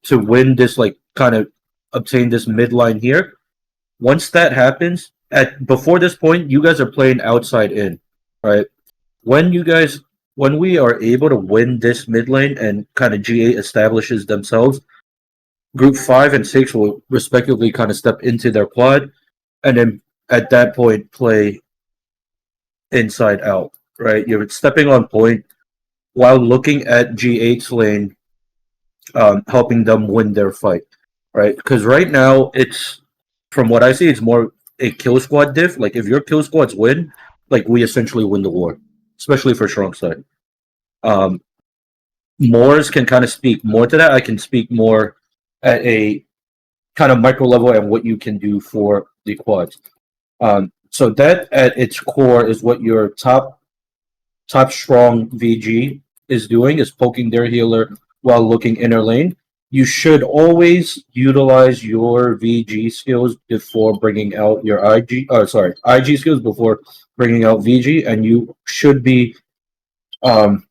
to win this, like kind of obtain this midline here. Once that happens, at before this point, you guys are playing outside in, right? When you guys when we are able to win this mid lane and kind of G8 establishes themselves, group 5 and 6 will respectively kind of step into their quad, and then at that point play inside out, right? You're stepping on point while looking at G8's lane, helping them win their fight, right? Because right now it's, from what I see, it's more a kill squad diff. Like if your kill squads win, like we essentially win the war, especially for strong side. Um, Moors can kind of speak more to that. I can speak more at a kind of micro level and what you can do for the quads. So that at its core is what your top strong VG is doing, is poking their healer while looking inner lane. You should always utilize your VG skills before bringing out your IG. Sorry, IG skills before bringing out VG, and you should be, um,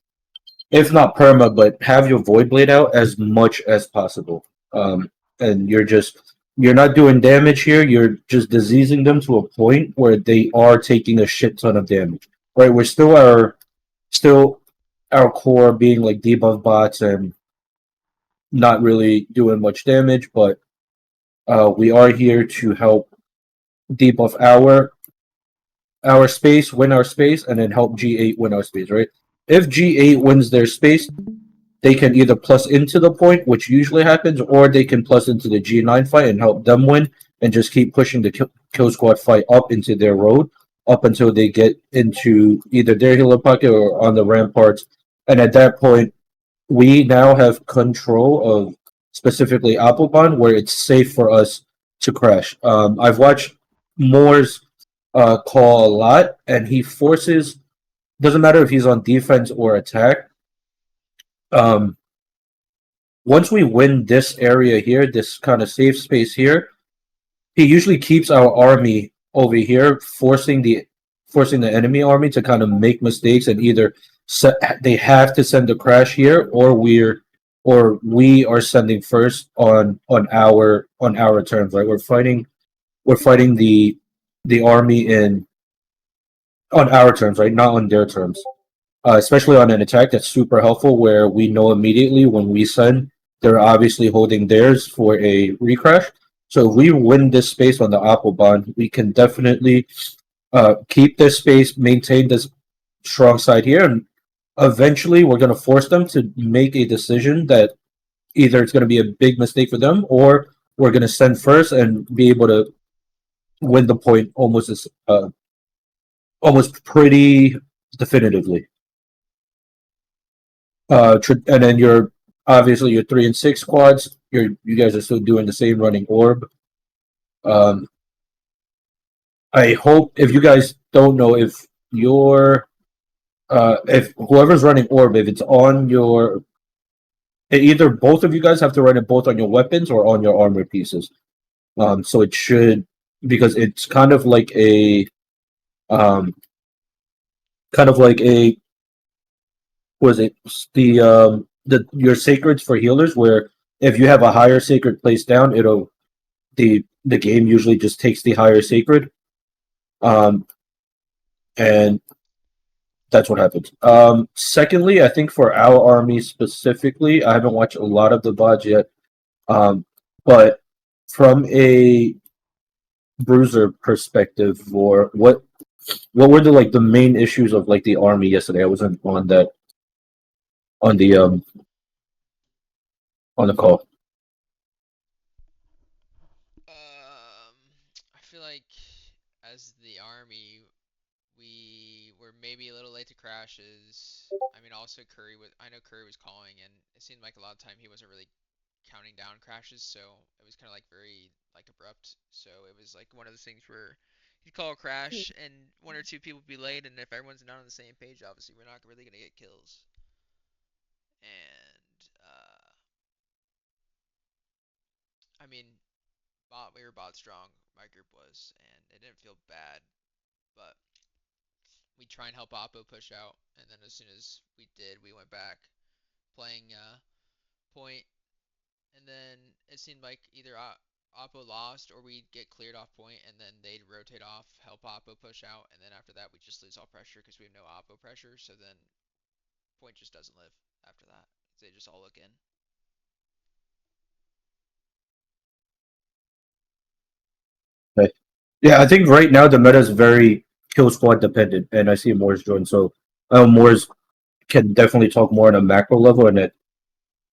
if not perma, but have your void blade out as much as possible. And you're not doing damage here. You're just diseasing them to a point where they are taking a shit ton of damage. Right, we're still our core being like debuff bots and not really doing much damage, but we are here to help debuff our space, win our space, and then help G8 win our space, right? If G8 wins their space, they can either plus into the point, which usually happens, or they can plus into the G9 fight and help them win and just keep pushing the kill squad fight up into their road up until they get into either their healer pocket or on the ramparts. And at that point, we now have control of specifically Applebaum, where it's safe for us to crash. I've watched Moore's call a lot, and he forces, doesn't matter if he's on defense or attack. Um, Once we win this area here, this kind of safe space here, he usually keeps our army over here, forcing the enemy army to kind of make mistakes and either they have to send a crash here, or we are sending first on our terms, right? We're fighting the army in on our terms, right? Not on their terms. Especially on an attack, that's super helpful where we know immediately when we send, they're obviously holding theirs for a recrash. So if we win this space on the Applebaum, we can definitely keep this space, maintain this strong side here, and eventually we're going to force them to make a decision that either it's going to be a big mistake for them, or we're going to send first and be able to win the point almost pretty definitively. And then your obviously your 3 and 6 squads. You guys are still doing the same running orb. Um, I hope, if you guys don't know, if whoever's running orb, if it's on your, either both of you guys have to run it both on your weapons or on your armor pieces. So it should, because it's um kind of like a was it the your sacreds for healers, where if you have a higher sacred placed down, it'll the game usually just takes the higher sacred, um and that's what happens. Secondly, I think for our army specifically, I haven't watched a lot of the VODs yet, but from a bruiser perspective, or what were the like the main issues of like the army yesterday? I wasn't on that on the um on the call. I feel like as the army, we were maybe a little late to crashes. I mean, also Curry was. I know Curry was calling, and it seemed like a lot of time he wasn't really counting down crashes, so it was kind of like very like abrupt. So it was like one of those things where he'd call a crash, and one or two people would be late, and if everyone's not on the same page, obviously we're not really gonna get kills. And I mean, we were bot strong. My group was, and it didn't feel bad, but we try and help Oppo push out, and then as soon as we did, we went back playing point, and and then it seemed like either Oppo lost or we'd get cleared off point, and then they'd rotate off, help Oppo push out, and then after that we just lose all pressure because we have no Oppo pressure. So then point just doesn't live after that. They just all look in. Okay. Yeah, I think right now the meta is very kill squad dependent, and I see Moore's joined, so Moore's can definitely talk more on a macro level and at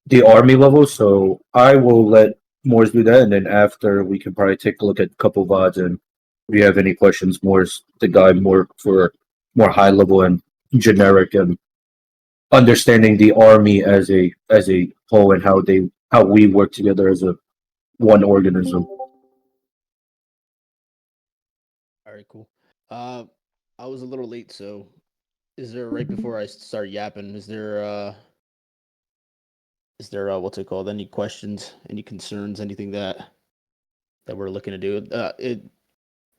the army level. So I will let Moore's do that, and then after we can probably take a look at a couple VODs, and if you have any questions, Moore's the guy more for more high level and generic and understanding the army as a whole and how we work together as a one organism. All right, cool. Uh, I was a little late, so is there right before I start yapping? Is there what's it called? Any questions? Any concerns? Anything that we're looking to do?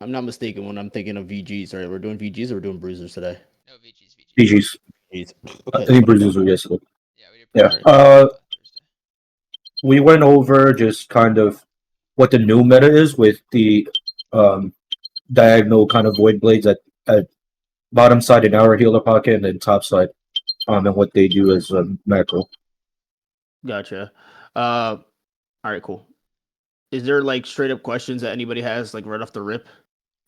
I'm not mistaken when I'm thinking of VGs. Right, we're doing VGs or we're doing bruisers today. No, VG's VG's. PGs. VGs. I Okay. think bruises were yesterday. Yeah, we did. Yeah. Bruisers Thursday. We went over just kind of what the new meta is with the diagonal kind of void blades at bottom side in our healer pocket and then top side, and what they do as a macro. Gotcha. All right, cool. Is there like straight up questions that anybody has like right off the rip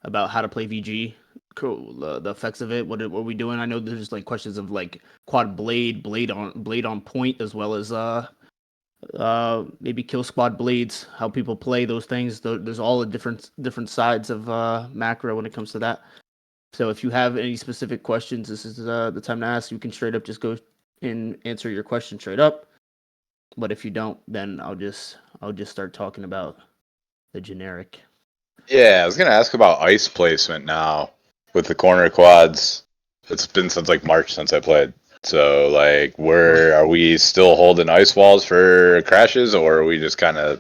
about how to play VG? Cool. The effects of it. What are we doing? I know there's like questions of like quad blade on point, as well as maybe kill squad blades, how people play those things. There's all the different sides of macro when it comes to that. So if you have any specific questions, this is the time to ask. You can straight up just go and answer your question straight up. But if you don't, then I'll just start talking about the generic. Yeah, I was gonna ask about ice placement now with the corner quads. It's been since like March since I played. So like, where are we still holding ice walls for crashes, or are we just kind of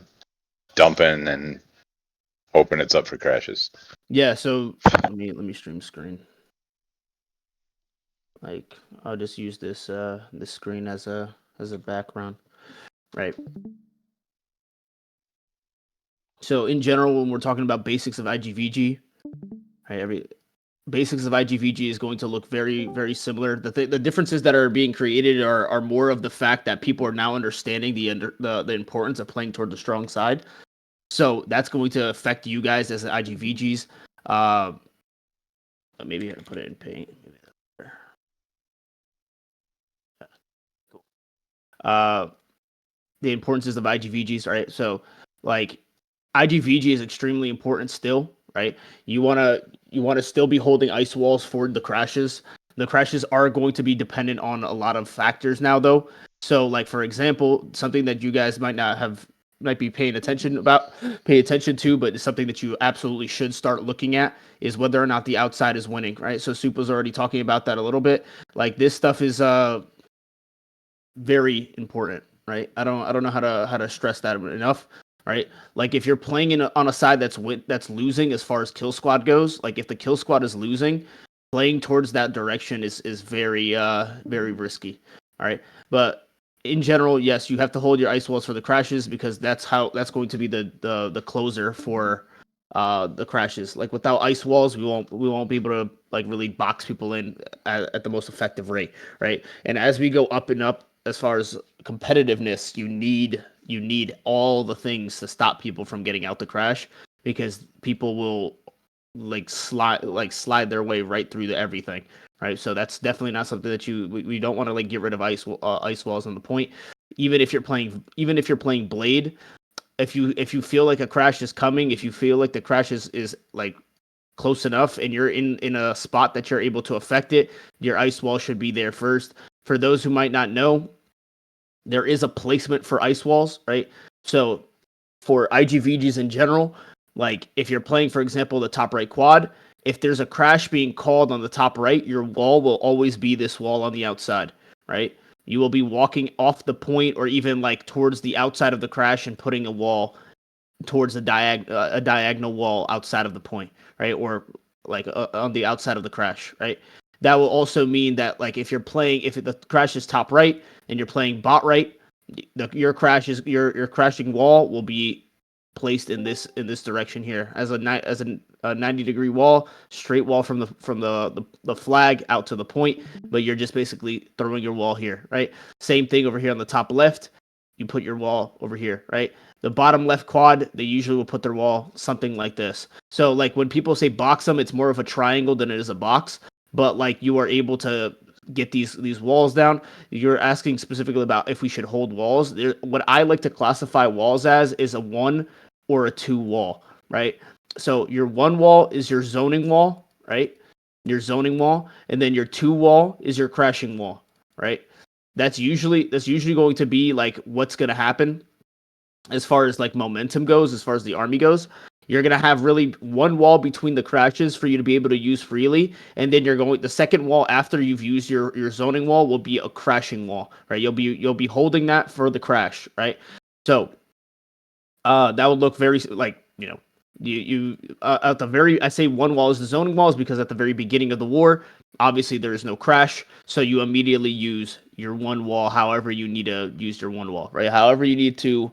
dumping and hoping it's up for crashes? Yeah, so let me stream screen. Like I'll just use this this screen as a background. Right. So in general, when we're talking about basics of IGVG, right, every basics of IGVG is going to look very, very similar. The differences that are being created are more of the fact that people are now understanding the importance of playing toward the strong side. So that's going to affect you guys as IGVGs. Maybe I can put it in paint. Cool. The importances of IGVGs, right? So like IGVG is extremely important still, right? You wanna still be holding ice walls for the crashes. The crashes are going to be dependent on a lot of factors now, though. So, like for example, something that you guys might be paying attention to, but it's something that you absolutely should start looking at is whether or not the outside is winning, right? So Supa's already talking about that a little bit. Like this stuff is very important, right? I don't know how to stress that enough, right? Like if you're playing on a side that's losing as far as kill squad goes, like if the kill squad is losing, playing towards that direction is very very risky. All right, but in general, yes, you have to hold your ice walls for the crashes because that's going to be the closer for the crashes. Like without ice walls, we won't be able to like really box people in at the most effective rate, right? And as we go up and up as far as competitiveness, you need all the things to stop people from getting out the crash because people will slide their way right through the everything, right? So that's definitely not something that we don't want to like get rid of ice walls on the point. Even if you're playing blade, if you feel like a crash is coming, if you feel like the crash is like close enough and you're in a spot that you're able to affect it, your ice wall should be there first. For those who might not know, there is a placement for ice walls, right? So for IGVGs in general, like if you're playing, for example, the top right quad, if there's a crash being called on the top right, your wall will always be this wall on the outside, right? You will be walking off the point or even like towards the outside of the crash and putting a wall towards a diagonal wall outside of the point, right? Or like on the outside of the crash, right? That will also mean that like if the crash is top right and you're playing bot right, your crashing wall will be placed in this direction here as a 90-degree wall, straight wall from the flag out to the point, but you're just basically throwing your wall here, right? Same thing over here on the top left. You put your wall over here, right? The bottom left quad, they usually will put their wall something like this. So like when people say box them, it's more of a triangle than it is a box, but like you are able to get these walls down. You're asking specifically about if we should hold walls. What I like to classify walls as is a 1 or a 2 wall, right? So your 1 wall is your zoning wall, right? Your zoning wall, and then your 2 wall is your crashing wall, right? That's usually going to be like what's going to happen as far as like momentum goes, as far as the army goes. You're going to have really 1 wall between the crashes for you to be able to use freely, and then the second wall after you've used your zoning wall will be a crashing wall, right? You'll be holding that for the crash, right? So that would look very like, you at the very, I say 1 wall is the zoning walls because at the very beginning of the war, obviously there is no crash, so you immediately use your 1 wall however you need to use your 1 wall, right? However you need to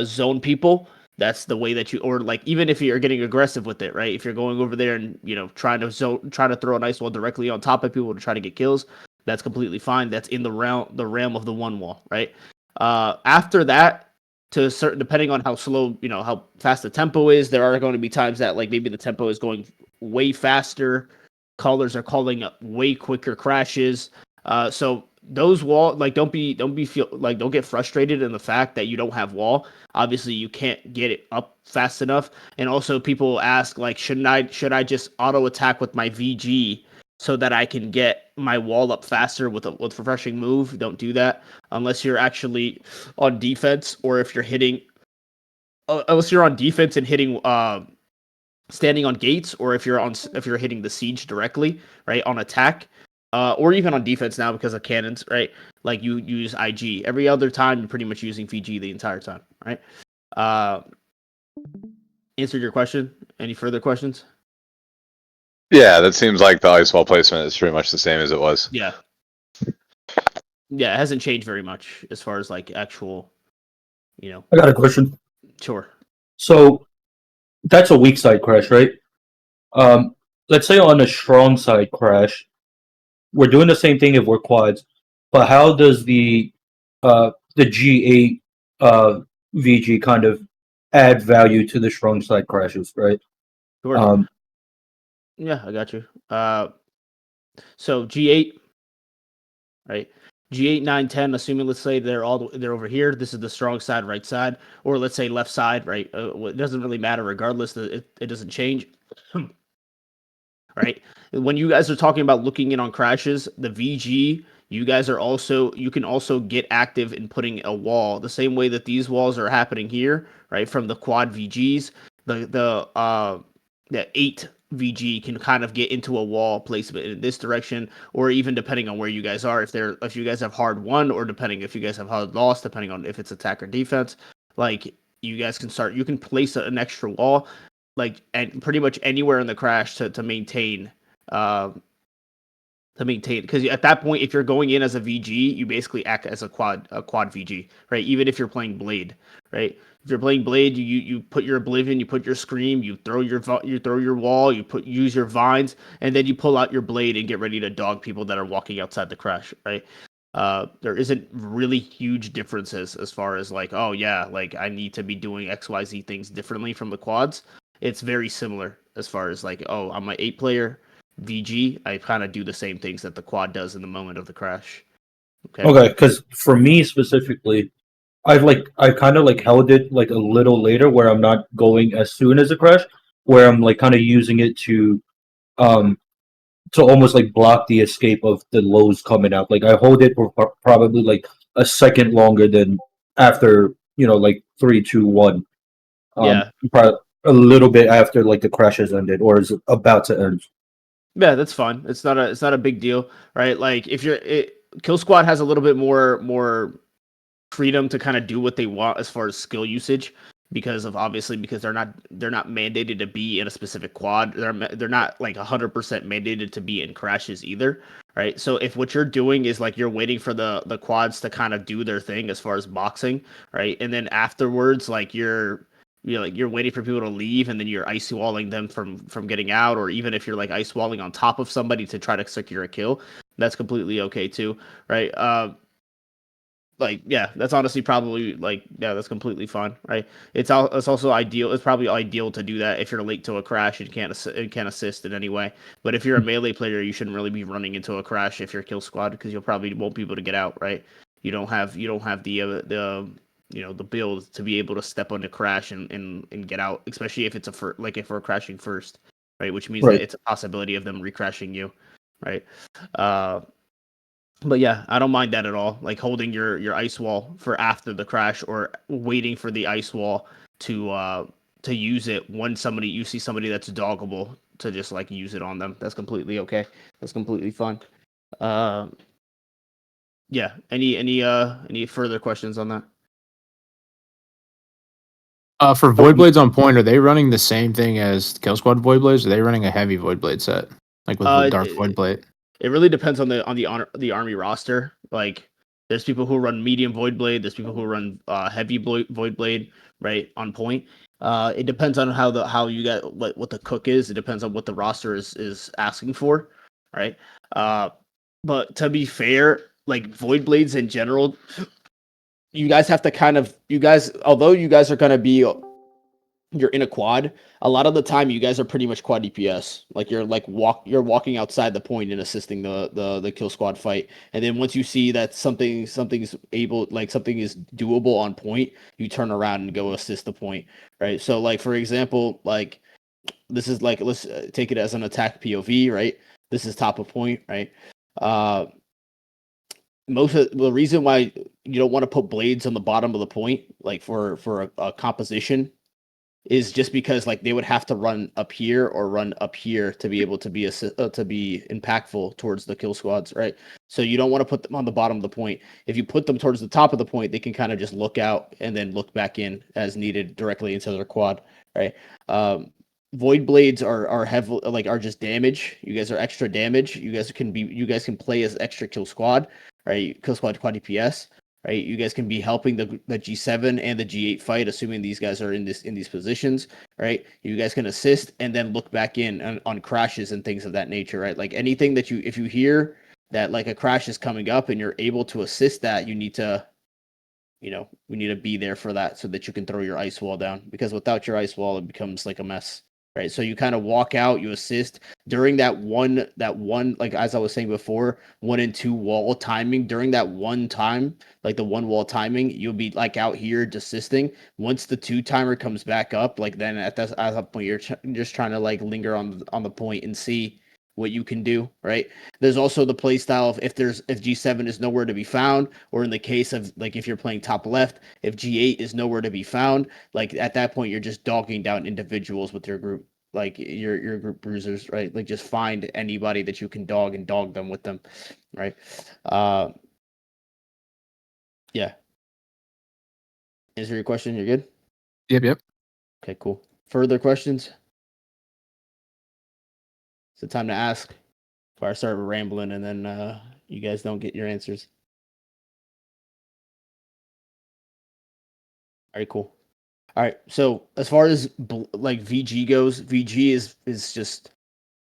zone people, that's the way that you, or like even if you're getting aggressive with it, right? If you're going over there and trying to throw an ice wall directly on top of people to try to get kills, that's completely fine. That's in the realm of the 1 wall, right? After that, to a certain, depending on how slow, how fast the tempo is, there are going to be times that like maybe the tempo is going way faster, callers are calling up way quicker crashes. So those wall, like don't get frustrated in the fact that you don't have wall. Obviously you can't get it up fast enough. And also people ask like, should I just auto attack with my VG so that I can get my wall up faster with refreshing move? Don't do that unless you're actually on defense, or if you're hitting unless you're on defense and hitting standing on gates, or if you're hitting the siege directly, right, on attack, or even on defense now because of cannons, right? Like you use IG. Every other time you're pretty much using VG the entire time, right? Answered your question. Any further questions? Yeah, that seems like the ice wall placement is pretty much the same as it was. Yeah. Yeah, it hasn't changed very much as far as like actual, I got a question. Sure. So that's a weak side crash, right? Let's say on a strong side crash, we're doing the same thing if we're quads, but how does the G8 VG kind of add value to the strong side crashes, right? Sure. Yeah, I got you. So G8, right? G8, 9, 10, assuming let's say they're over here. This is the strong side, right side, or let's say left side, right? It doesn't really matter regardless. It doesn't change. Right? When you guys are talking about looking in on crashes, the VG, you can also get active in putting a wall the same way that these walls are happening here, right? From the quad VGs, the 8 VG can kind of get into a wall placement in this direction, or even depending on where you guys are, if you guys have hard won, or depending if you guys have hard lost, depending on if it's attack or defense, like you can place an extra wall, like, and pretty much anywhere in the crash to maintain because at that point, if you're going in as a VG, you basically act as a quad VG, right? Even if you're playing Blade, right? If you're playing Blade, you put your Oblivion, you put your Scream, you throw your wall, use your vines, and then you pull out your Blade and get ready to dog people that are walking outside the crash, right? There isn't really huge differences as far as like, oh yeah, like I need to be doing XYZ things differently from the quads. It's very similar as far as like, oh, I'm an 8-player VG. I kind of do the same things that the quad does in the moment of the crash. Okay, because for me specifically, I kind of like held it like a little later where I'm not going as soon as a crash, where I'm like kind of using it um to almost like block the escape of the lows coming out. Like I hold it for probably like a second longer than after like 3, 2, 1. Yeah, Probably a little bit after like the crash has ended or is about to end. yeah, that's fine. It's not a big deal, right? Like if Kill Squad has a little bit more freedom to kind of do what they want as far as skill usage, because they're not mandated to be in a specific quad. They're not like 100% mandated to be in crashes either, right? So if what you're doing is like you're waiting for the quads to kind of do their thing as far as boxing, right? And then afterwards, like you're waiting for people to leave, and then you're ice walling them from getting out, or even if you're like ice walling on top of somebody to try to secure a kill, that's completely okay too, right? Like yeah, that's honestly probably like yeah, that's completely fine, right? It's also ideal. It's probably ideal to do that if you're late to a crash and can't assist in any way. But if you're a melee player, you shouldn't really be running into a crash if you're kill squad because you'll probably won't be able to get out, right? You don't have the build to be able to step on the crash and get out, especially if it's if we're crashing first, right? Which means Right. that it's a possibility of them recrashing you, right? Uh, but yeah, I don't mind that at all. Like holding your ice wall for after the crash, or waiting for the ice wall to use it when you see somebody that's doggable to just like use it on them. That's completely okay. That's completely fine. Uh, yeah. Any further questions on that? For Void Blades on point, are they running the same thing as Kill Squad Void Blades? Or are they running a heavy Void Blade set, like with Dark Void Blade? It really depends on the army roster. Like, there's people who run medium Void Blade. There's people who run heavy Void Blade. Right on point. It depends on how you get what the cook is. It depends on what the roster is asking for. Right. But to be fair, like Void Blades in general, you guys have to although you guys are gonna be you're in a quad, a lot of the time you guys are pretty much quad DPS. Like you're walking outside the point and assisting the kill squad fight. And then once you see that something is doable on point, you turn around and go assist the point, right? So like for example, like this is like let's take it as an attack POV, right? This is top of point, right? Most of the reason why you don't want to put blades on the bottom of the point, like for a composition, is just because like they would have to run up here or run up here to be able to be impactful towards the kill squads, right? So you don't want to put them on the bottom of the point. If you put them towards the top of the point, they can kind of just look out and then look back in as needed directly into their quad, right? Void blades are heavy, like are just damage. You guys are extra damage. You guys can play as extra kill squad, right? Kill squad quad DPS. Right, you guys can be helping the G7 and the G8 fight, assuming these guys are in these positions. Right, you guys can assist and then look back in on crashes and things of that nature. Right, like anything that if you hear that like a crash is coming up and you're able to assist that, we need to be there for that so that you can throw your ice wall down, because without your ice wall, it becomes like a mess. Right. So you kind of walk out, you assist during that one, like as I was saying before, 1 and 2 wall timing. During that one time, like the one wall timing, you'll be like out here assisting. Once the 2 timer comes back up, like then at that point, you're just trying to like linger on the point and see what you can do, right? There's also the play style of if G7 is nowhere to be found, or in the case of like if you're playing top left, if G8 is nowhere to be found, like at that point you're just dogging down individuals with your group, like your group bruisers, right? Like just find anybody that you can dog and dog them with them, right? Yeah. Answer your question, you're good? Yep. Okay, cool. Further questions? It's the time to ask before I start rambling and then you guys don't get your answers. All right, cool. All right, so as far as like VG goes, VG is just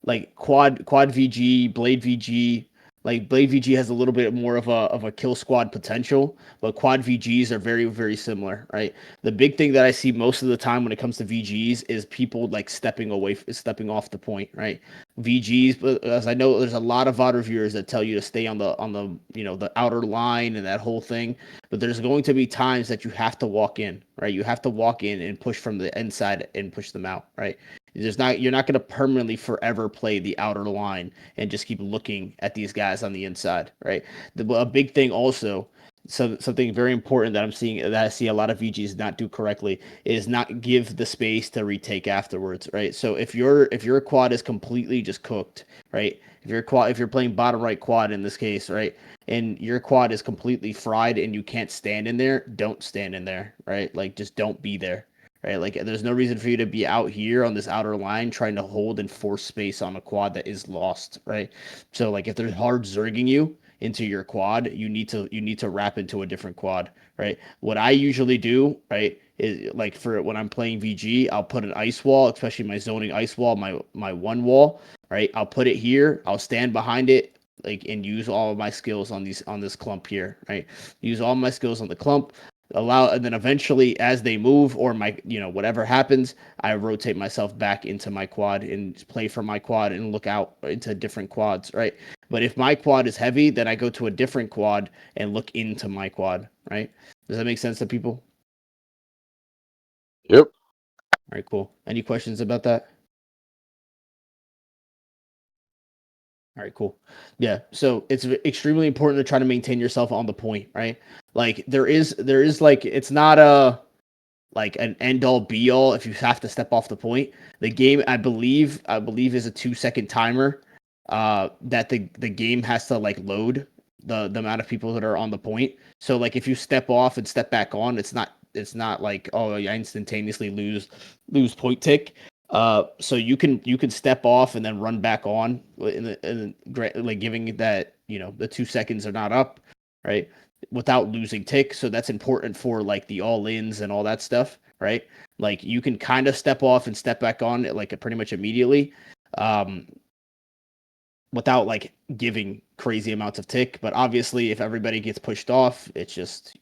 like quad VG, blade VG. Like blade VG has a little bit more of a kill squad potential, but quad VGs are very very similar, right? The big thing that I see most of the time when it comes to VGs is people like stepping off the point, right? VGs, but as I know, there's a lot of VOD reviewers that tell you to stay on the the outer line and that whole thing, but there's going to be times that you have to walk in, right? You have to walk in and push from the inside and push them out, right? You're not going to permanently forever play the outer line and just keep looking at these guys on the inside, right? A big thing also, something very important that I see a lot of VGs not do correctly is not give the space to retake afterwards, right? So if your quad is completely just cooked, right? If you're playing bottom right quad in this case, right? And your quad is completely fried and you can't stand in there, don't stand in there, right? Like just don't be there. right? Like there's no reason for you to be out here on this outer line trying to hold and force space on a quad that is lost, right? So like if they're hard zerging you into your quad, you need to wrap into a different quad, right? What I usually do, right, is like for when I'm playing VG, I'll put an ice wall, especially my zoning ice wall, my one wall, right? I'll put it here, I'll stand behind it, like, and use all of my skills on this clump here, right? Use all my skills on the clump, and then eventually as they move or my whatever happens, I rotate myself back into my quad and play for my quad and look out into different quads, right? But if my quad is heavy, then I go to a different quad and look into my quad, right? Does that make sense to people? Yep. All right, cool. Any questions about that? All right, cool. Yeah, so it's extremely important to try to maintain yourself on the point, right? Like there is like it's not a like an end all be all if you have to step off the point. The game, I believe is a 2 second timer. That the game has to like load the amount of people that are on the point. So like if you step off and step back on, it's not like, oh, I instantaneously lose point tick. So you can step off and then run back on like giving it that the 2 seconds are not up, right? Without losing tick. So that's important for like the all ins and all that stuff, right? Like you can kind of step off and step back on like pretty much immediately, um, without like giving crazy amounts of tick. But obviously, if everybody gets pushed off, it's just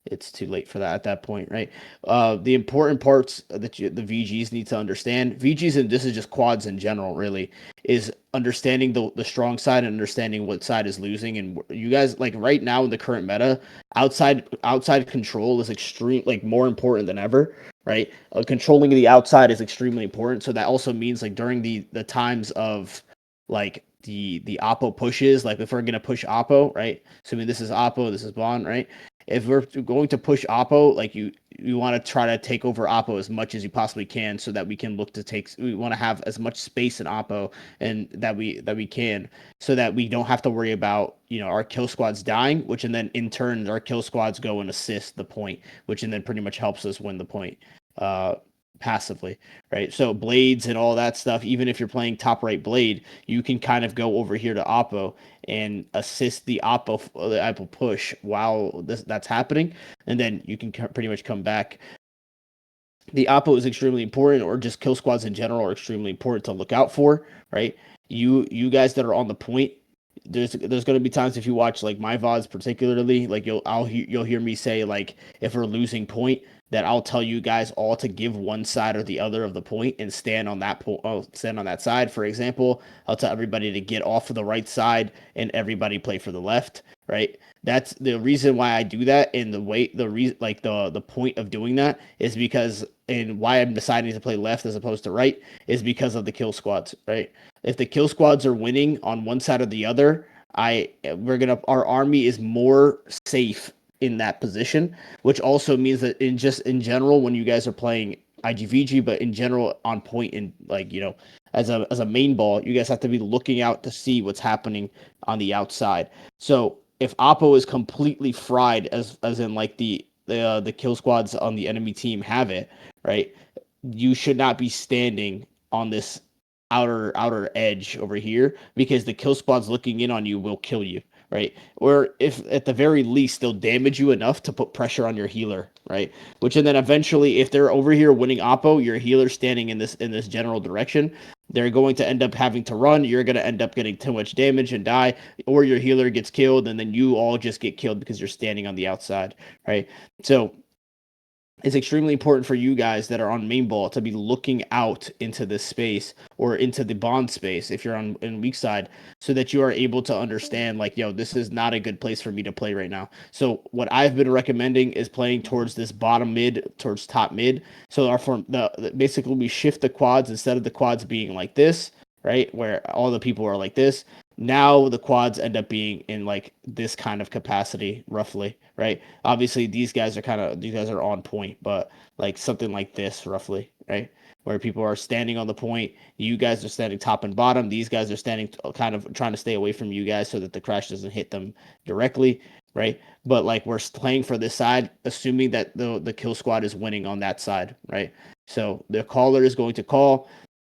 it's too late for that at that point, right? The important parts that the VGs need to understand, VGs, and this is just quads in general, really, is understanding the strong side and understanding what side is losing. And you guys, like right now in the current meta, outside control is extreme, like more important than ever, right? Controlling the outside is extremely important. So that also means like during the times of like the oppo pushes, like if we're gonna push oppo, right? So I mean this is oppo, this is bond, right? If we're going to push oppo, like you want to try to take over oppo as much as you possibly can, so that we can look to take. We want to have as much space in oppo and that we can, so that we don't have to worry about our kill squads dying, which and then in turn our kill squads go and assist the point, which and then pretty much helps us win the point. Passively, right? So blades and all that stuff, even if you're playing top right blade, you can kind of go over here to oppo and assist the oppo push while that's happening, and then you can pretty much come back. The oppo is extremely important, or just kill squads in general are extremely important to look out for, right? You guys that are on the point, there's going to be times if you watch like my VODs particularly, like you'll hear me say like if we're losing point, that I'll tell you guys all to give one side or the other of the point and stand on that point. Oh, stand on that side. For example, I'll tell everybody to get off of the right side and everybody play for the left. Right. That's the reason why I do that. And the point of doing that is because, and why I'm deciding to play left as opposed to right is because of the kill squads. Right. If the kill squads are winning on one side or the other, our army is more safe in that position, which also means that in general, when you guys are playing IGVG, but in general on point in like as a main ball, you guys have to be looking out to see what's happening on the outside. So if Oppo is completely fried, as in like the kill squads on the enemy team have it, right? You should not be standing on this outer edge over here, because the kill squads looking in on you will kill you, right? Or if at the very least they'll damage you enough to put pressure on your healer, right? Which and then eventually, if they're over here winning oppo, your healer standing in this general direction, they're going to end up having to run. You're going to end up getting too much damage and die, or your healer gets killed, and then you all just get killed because you're standing on the outside, right? So it's extremely important for you guys that are on main ball to be looking out into this space or into the bond space if you're on in weak side, so that you are able to understand like, this is not a good place for me to play right now. So what I've been recommending is playing towards this bottom mid, towards top mid. So basically we shift the quads, instead of the quads being like this, right, where all the people are like this. Now the quads end up being in like this kind of capacity, roughly, right? Obviously, these guys are on point, but like something like this, roughly, right? Where people are standing on the point, you guys are standing top and bottom. These guys are standing kind of trying to stay away from you guys so that the crash doesn't hit them directly. right? But like we're playing for this side, assuming that the kill squad is winning on that side, right? So the caller is going to call,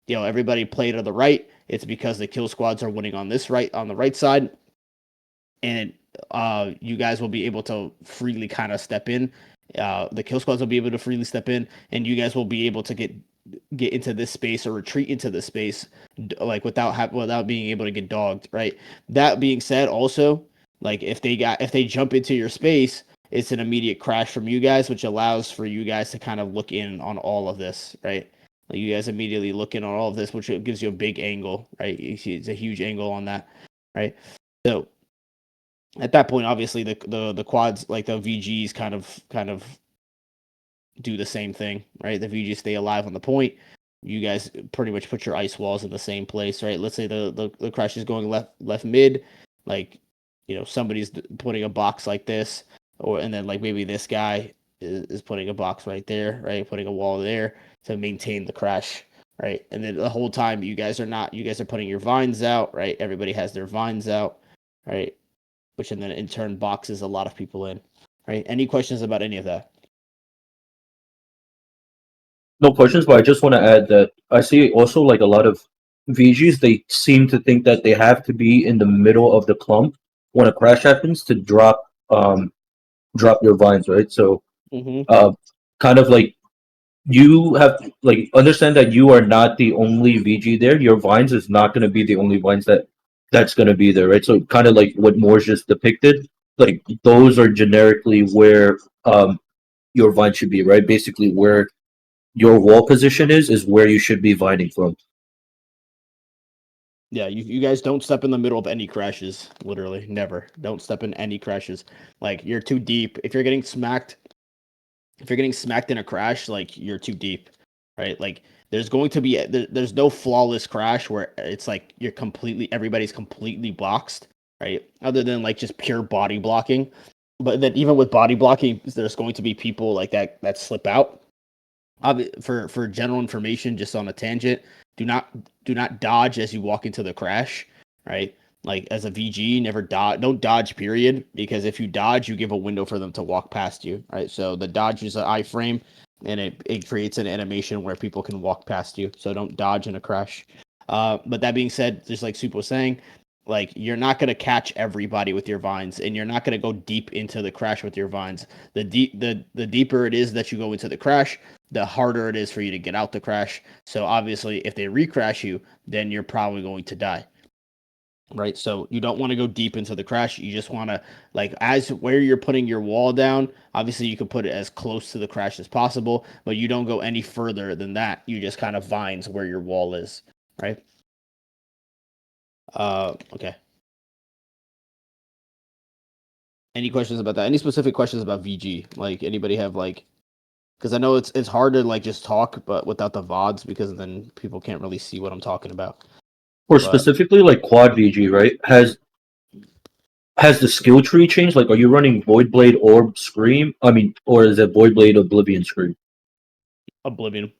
everybody play to the right. It's because the kill squads are winning on the right side, and you guys will be able to freely kind of step in. The kill squads will be able to freely step in, and you guys will be able to get into this space or retreat into this space, like without being able to get dogged, right? That being said, also, like if they jump into your space, it's an immediate crash from you guys, which allows for you guys to kind of look in on all of this, right? Like you guys immediately look in on all of this, which gives you a big angle, right? You see, it's a huge angle on that, right? So at that point, obviously the quads, like the VGs, kind of do the same thing, right? The VGs stay alive on the point. You guys pretty much put your ice walls in the same place, right? Let's say the crash is going left mid, like somebody's putting a box like this, and then like maybe this guy is putting a box right there, right? Putting a wall there to maintain the crash, right? And then the whole time you guys are putting your vines out, right? Everybody has their vines out, right? Which and then in turn boxes a lot of people in, right? Any questions about any of that? No questions, but I just want to add that I see also like a lot of VGs. They seem to think that they have to be in the middle of the clump when a crash happens to drop your vines, right? So Mm-hmm. uh, kind of like you have to, like understand that you are not the only VG there. Your vines is not going to be the only vines that's going to be there, right? So kind of like what Moore's just depicted, like those are generically where your vine should be, right? Basically, where your wall position is where you should be vining from. Yeah, you guys don't step in the middle of any crashes. Literally, never. Don't step in any crashes. Like you're too deep. If you're getting smacked in a crash, like you're too deep, right? Like there's no flawless crash where it's like everybody's completely boxed, right? Other than like just pure body blocking. But then even with body blocking, there's going to be people like that slip out. For general information, just on a tangent, do not dodge as you walk into the crash, right? Like as a VG, never dodge. Don't dodge, period, because if you dodge, you give a window for them to walk past you, right? So the dodge is an iframe, and it creates an animation where people can walk past you. So don't dodge in a crash. But that being said, just like Soup was saying, like you're not gonna catch everybody with your vines, and you're not gonna go deep into the crash with your vines. The deeper it is that you go into the crash, the harder it is for you to get out the crash. So obviously, if they recrash you, then you're probably going to die. Right. So you don't want to go deep into the crash. You just want to, like, as where you're putting your wall down, obviously you can put it as close to the crash as possible, but you don't go any further than that. You just kind of vines where your wall is. Right. Okay. Any questions about that? Any specific questions about VG? Like anybody have like, because I know it's hard to like just talk, but without the VODs, because then people can't really see what I'm talking about. Or But specifically like quad VG, right? Has the skill tree changed? Like, are you running Void Blade Orb Scream? I mean, or is it Void Blade Oblivion Scream? Oblivion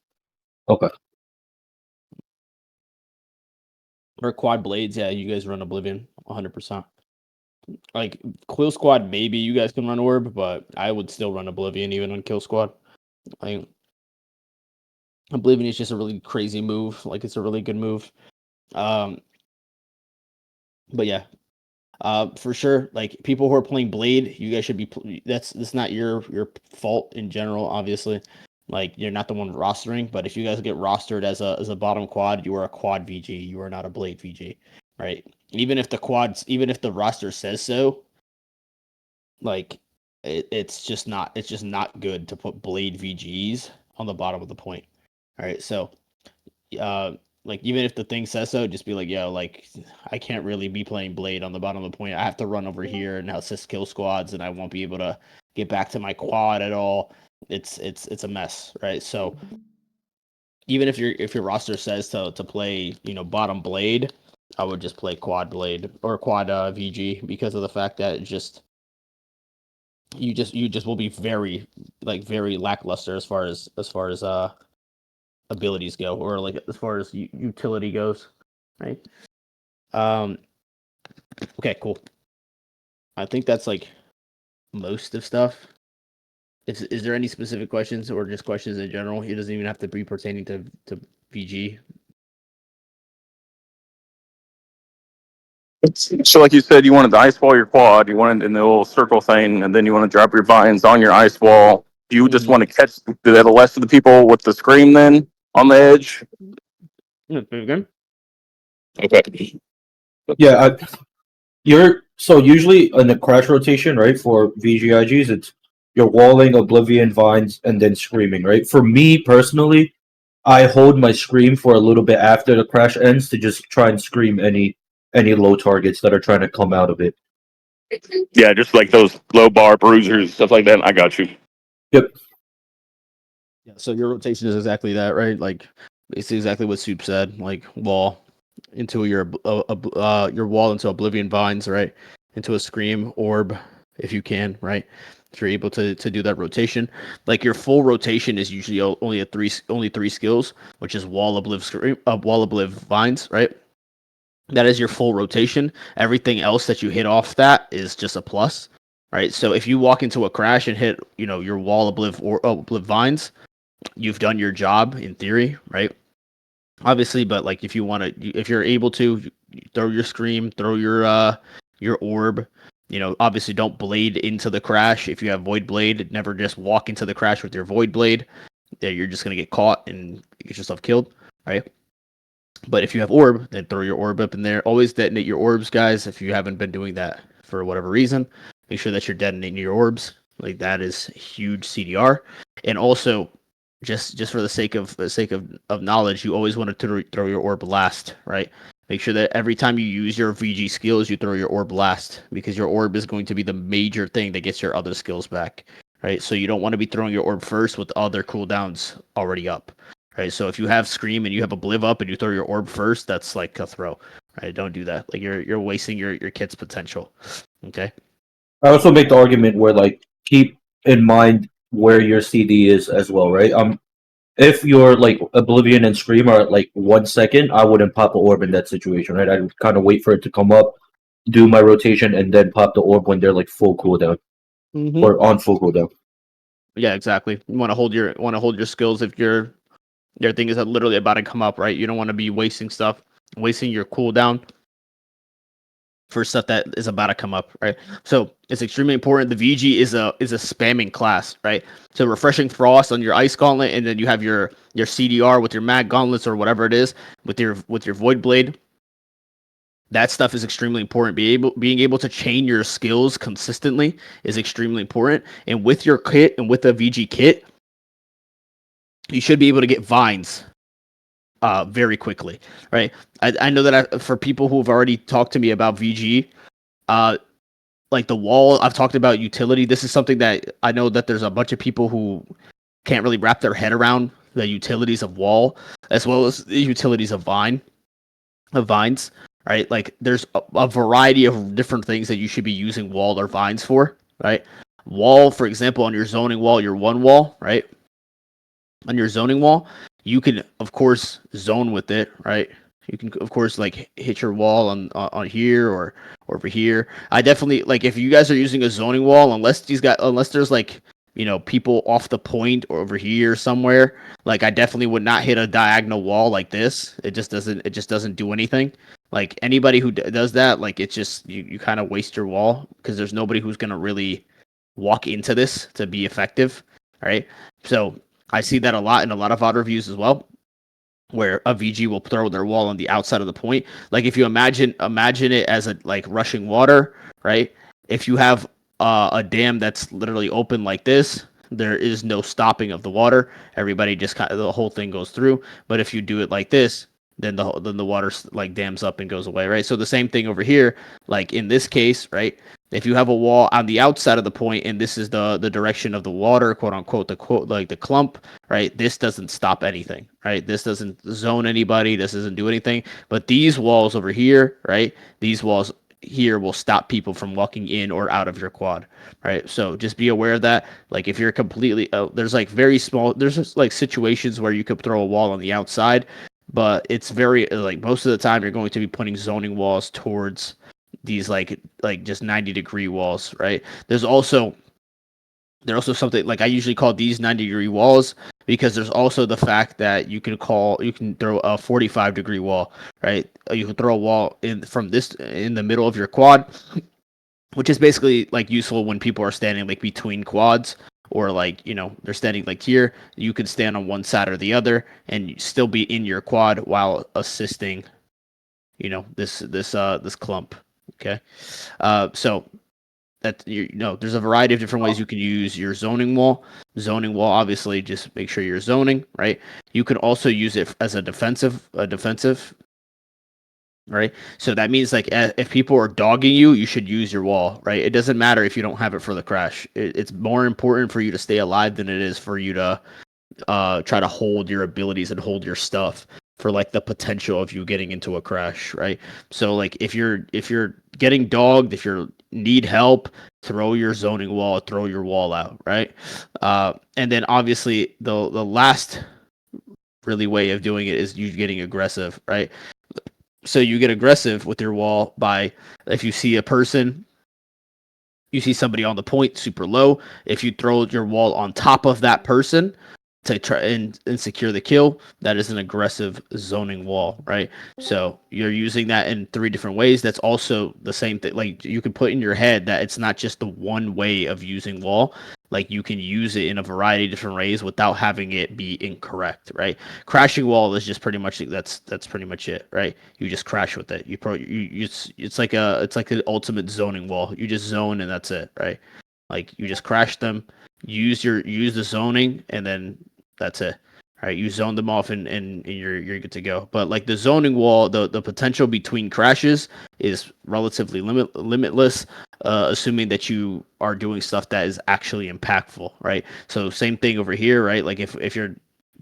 Okay. or quad blades, yeah, you guys run Oblivion 100%. Like Kill Squad, maybe you guys can run Orb, but I would still run Oblivion even on Kill Squad. Like Oblivion is just a really crazy move. Like it's a really good move. Um, but yeah, for sure. Like people who are playing Blade, you guys should be. That's not your fault in general, obviously. Like you're not the one rostering, but if you guys get rostered as a bottom quad, you are a quad VG. You are not a Blade VG, right? Even if the roster says so, like it's just not good to put Blade VGs on the bottom of the point. All right, so uh like even if the thing says so, just be like, yo, like I can't really be playing Blade on the bottom of the point. I have to run over here and assist kill squads, and I won't be able to get back to my quad at all. It's a mess, right? So even if your roster says to play, bottom Blade, I would just play quad Blade or quad VG because of the fact that it just you just will be very lackluster as far as abilities go, or like as far as utility goes, right? Um okay, cool. I think that's like most of stuff. Is there any specific questions or just questions in general? It doesn't even have to be pertaining to VG. So, like you said, you wanted to ice wall your quad, you wanted in the little circle thing, and then you want to drop your vines on your ice wall. Do you just want to catch the rest of the people with the scream then on the edge? Very good. Okay. Yeah, so usually in the crash rotation, right, for VGIGs, it's you're walling, Oblivion, Vines, and then screaming, right? For me personally, I hold my scream for a little bit after the crash ends to just try and scream any low targets that are trying to come out of it. Yeah, just like those low bar bruisers, stuff like that. I got you. Yep. Yeah, so your rotation is exactly that, right? Like it's exactly what Soup said. Like wall into your wall into Oblivion Vines, right? Into a Scream Orb if you can, right? If you're able to do that rotation, like your full rotation is usually only three skills, which is Wall, Obliv, Scream, Wall, Obliv, Vines, right? That is your full rotation. Everything else that you hit off that is just a plus, right? So if you walk into a crash and hit, your Wall, Obliv, or Obliv Vines, you've done your job in theory, right? Obviously, but like if you're able to throw your scream, throw your orb, obviously don't blade into the crash. If you have void blade, never just walk into the crash with your void blade. Yeah, you're just gonna get caught and get yourself killed, right? But if you have orb, then throw your orb up in there. Always detonate your orbs, guys. If you haven't been doing that for whatever reason, make sure that you're detonating your orbs. Like that is huge CDR. And also, just for the sake of knowledge, you always want to throw your orb last, right? Make sure that every time you use your VG skills, you throw your orb last because your orb is going to be the major thing that gets your other skills back, right? So you don't want to be throwing your orb first with other cooldowns already up. Right, so if you have Scream and you have a Bliv up and you throw your orb first, that's like a throw. Right, don't do that. Like you're wasting your kit's potential. Okay. I also make the argument where like keep in mind where your CD is as well, right? If your like Oblivion and Scream are at like 1 second, I wouldn't pop an orb in that situation, right? I'd kind of wait for it to come up, do my rotation, and then pop the orb when they're like full cooldown or on full cooldown. Yeah, exactly. You want to hold your skills if your thing is literally about to come up, right? You don't want to be wasting your cooldown for stuff that is about to come up, right? So it's extremely important. The VG is a spamming class, right? So refreshing frost on your ice gauntlet, and then you have your CDR with your mag gauntlets or whatever it is with your void blade. That stuff is extremely important. Being able to chain your skills consistently is extremely important. And with your kit and with the VG kit, you should be able to get vines very quickly, right? I know that for people who have already talked to me about VG, like the wall, I've talked about utility. This is something that I know that there's a bunch of people who can't really wrap their head around the utilities of wall as well as the utilities of vines, right? Like there's a variety of different things that you should be using wall or vines for, right? Wall, for example, on your zoning wall, your one wall, right? On your zoning wall, you can of course zone with it, right? You can of course like hit your wall on here or over here. I definitely like if you guys are using a zoning wall, unless there's like people off the point or over here somewhere, like I definitely would not hit a diagonal wall like this. It just doesn't do anything. Like anybody who does that, like it's just you kind of waste your wall because there's nobody who's gonna really walk into this to be effective. All right, so I see that a lot in a lot of VOD reviews as well, where a VG will throw their wall on the outside of the point. Like if you imagine it as a like rushing water, right? If you have a dam that's literally open like this, there is no stopping of the water. Everybody just the whole thing goes through. But if you do it like this, then the water like dams up and goes away, right? So the same thing over here, like in this case, right? If you have a wall on the outside of the point and this is the direction of the water, quote unquote, the clump, right? This doesn't stop anything, right? This doesn't zone anybody. This doesn't do anything. But these walls over here, right? These walls here will stop people from walking in or out of your quad, right? So just be aware of that. Like if you're completely, there's like very small, there's just like situations where you could throw a wall on the outside, but it's very like most of the time you're going to be putting zoning walls towards these like just 90-degree walls, right? There's also There's also something like I usually call these 90-degree walls because there's also the fact that you can throw a 45-degree wall, right? You can throw a wall in the middle of your quad, which is basically like useful when people are standing like between quads or like they're standing like here. You can stand on one side or the other and still be in your quad while assisting this clump. Okay, so that there's a variety of different ways you can use your zoning wall. Zoning wall, obviously, just make sure you're zoning, right? You can also use it as a defensive, right? So that means like if people are dogging you, you should use your wall, right? It doesn't matter if you don't have it for the crash. It's more important for you to stay alive than it is for you to try to hold your abilities and hold your stuff for like the potential of you getting into a crash, right? So like if you're getting dogged, if you need help, throw your zoning wall, throw your wall out, right? And then obviously the last really way of doing it is you getting aggressive, right? So you get aggressive with your wall by if you see a person, you see somebody on the point super low, if you throw your wall on top of that person to try and secure the kill, that is an aggressive zoning wall, right? So you're using that in 3 different ways. That's also the same thing. Like you can put in your head that it's not just the one way of using wall. Like you can use it in a variety of different ways without having it be incorrect, right? Crashing wall is just pretty much that's pretty much it, right? You just crash with it. It's like an ultimate zoning wall. You just zone and that's it, right? Like you just crash them, use the zoning, and then that's it. All right, you zone them off and you're good to go. But like the zoning wall, the potential between crashes is relatively limitless, assuming that you are doing stuff that is actually impactful, right? So same thing over here, right? Like if you're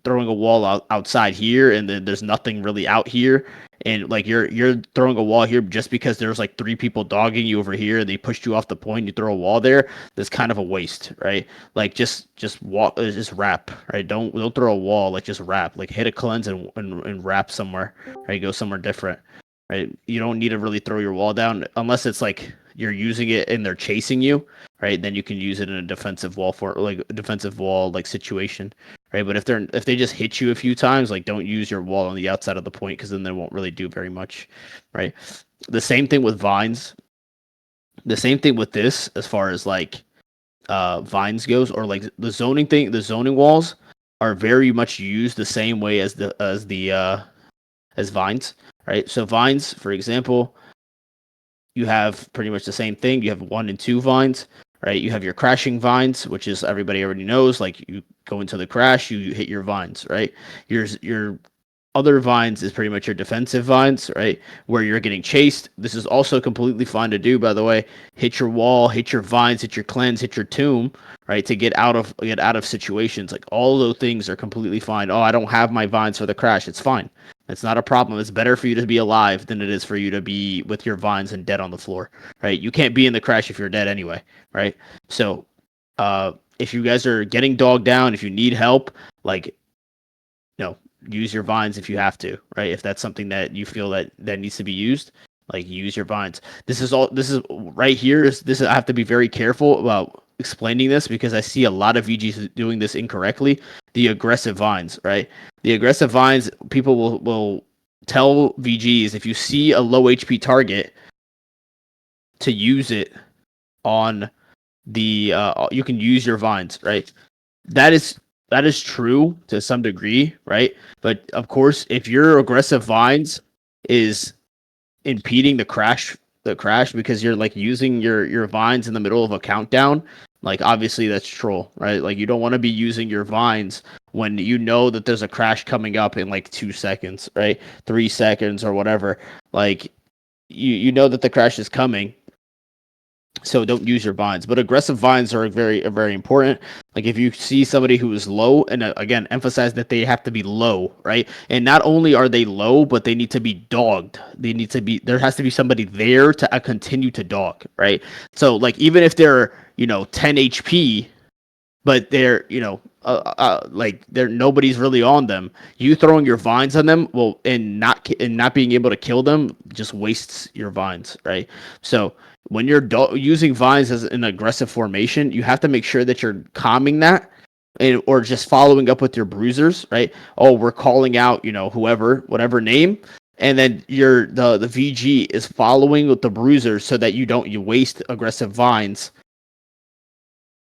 throwing a wall outside here and then there's nothing really out here, and like you're throwing a wall here just because there's like 3 people dogging you over here and they pushed you off the point, you throw a wall there, that's kind of a waste, right? Like just walk, just wrap, right? Don't throw a wall, like just wrap, like hit a cleanse and wrap somewhere, right? Go somewhere different, right? You don't need to really throw your wall down unless it's like you're using it and they're chasing you, right? Then you can use it in a defensive wall like situation, right? But if they just hit you a few times, like don't use your wall on the outside of the point because then they won't really do very much, right? The same thing with vines. The same thing with this as far as like vines goes, or like the zoning thing. The zoning walls are very much used the same way as as vines, right? So vines, for example, you have pretty much the same thing. You have 1 and 2 vines, right? You have your crashing vines, which is everybody already knows. Like you go into the crash, you hit your vines, right? Your other vines is pretty much your defensive vines, right? Where you're getting chased. This is also completely fine to do, by the way. Hit your wall, hit your vines, hit your cleanse, hit your tomb, right? To get out of situations. Like all those things are completely fine. Oh, I don't have my vines for the crash. It's fine. It's not a problem. It's better for you to be alive than it is for you to be with your vines and dead on the floor, right? You can't be in the crash if you're dead anyway, right? So, if you guys are getting dogged down, if you need help, like, use your vines if you have to, right? If that's something that you feel that needs to be used, like use your vines. This is right here. I have to be very careful about explaining this because I see a lot of VGs doing this incorrectly. The aggressive vines, right? The aggressive vines, people will tell VGs if you see a low HP target to use it on the you can use your vines, right? That is true to some degree, right? But of course, if your aggressive vines is impeding the crash because you're like using your vines in the middle of a countdown, like obviously that's troll, right? Like you don't want to be using your vines when you know that there's a crash coming up in like 2 seconds, right? 3 seconds or whatever. Like you know that the crash is coming. So don't use your vines, but aggressive vines are very important. Like if you see somebody who is low, and again, emphasize that they have to be low, right? And not only are they low, but they need to be dogged. There has to be somebody there to continue to dog, right? So like even if they're 10 HP, but they're like nobody's really on them. You throwing your vines on them, well, and not being able to kill them just wastes your vines, right? So when you're using vines as an aggressive formation, you have to make sure that you're calming that, or just following up with your bruisers, right? Oh, we're calling out, whoever, whatever name, and then the VG is following with the bruisers so that you waste aggressive vines.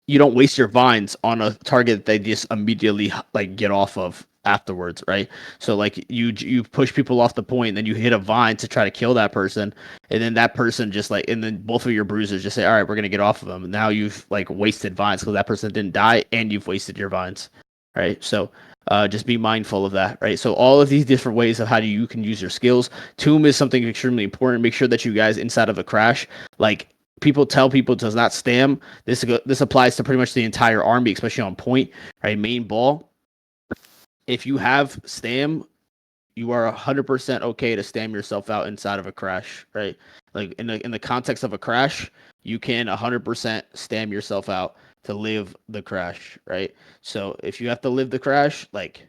You don't waste your vines on a target that they just immediately like get off of afterwards, right? So like you push people off the point, and then you hit a vine to try to kill that person, and then that person just like, and then both of your bruisers just say, all right, we're gonna get off of them. Now you've like wasted vines because that person didn't die, and you've wasted your vines, right? So just be mindful of that, right? So all of these different ways of how you can use your skills. Tomb is something extremely important. Make sure that you guys inside of a crash, like people tell people does not stam. This applies to pretty much the entire army, especially on point, right? Main ball. If you have stam, you are 100% okay to stam yourself out inside of a crash, right? Like in the context of a crash, you can 100% stam yourself out to live the crash, right? So if you have to live the crash, like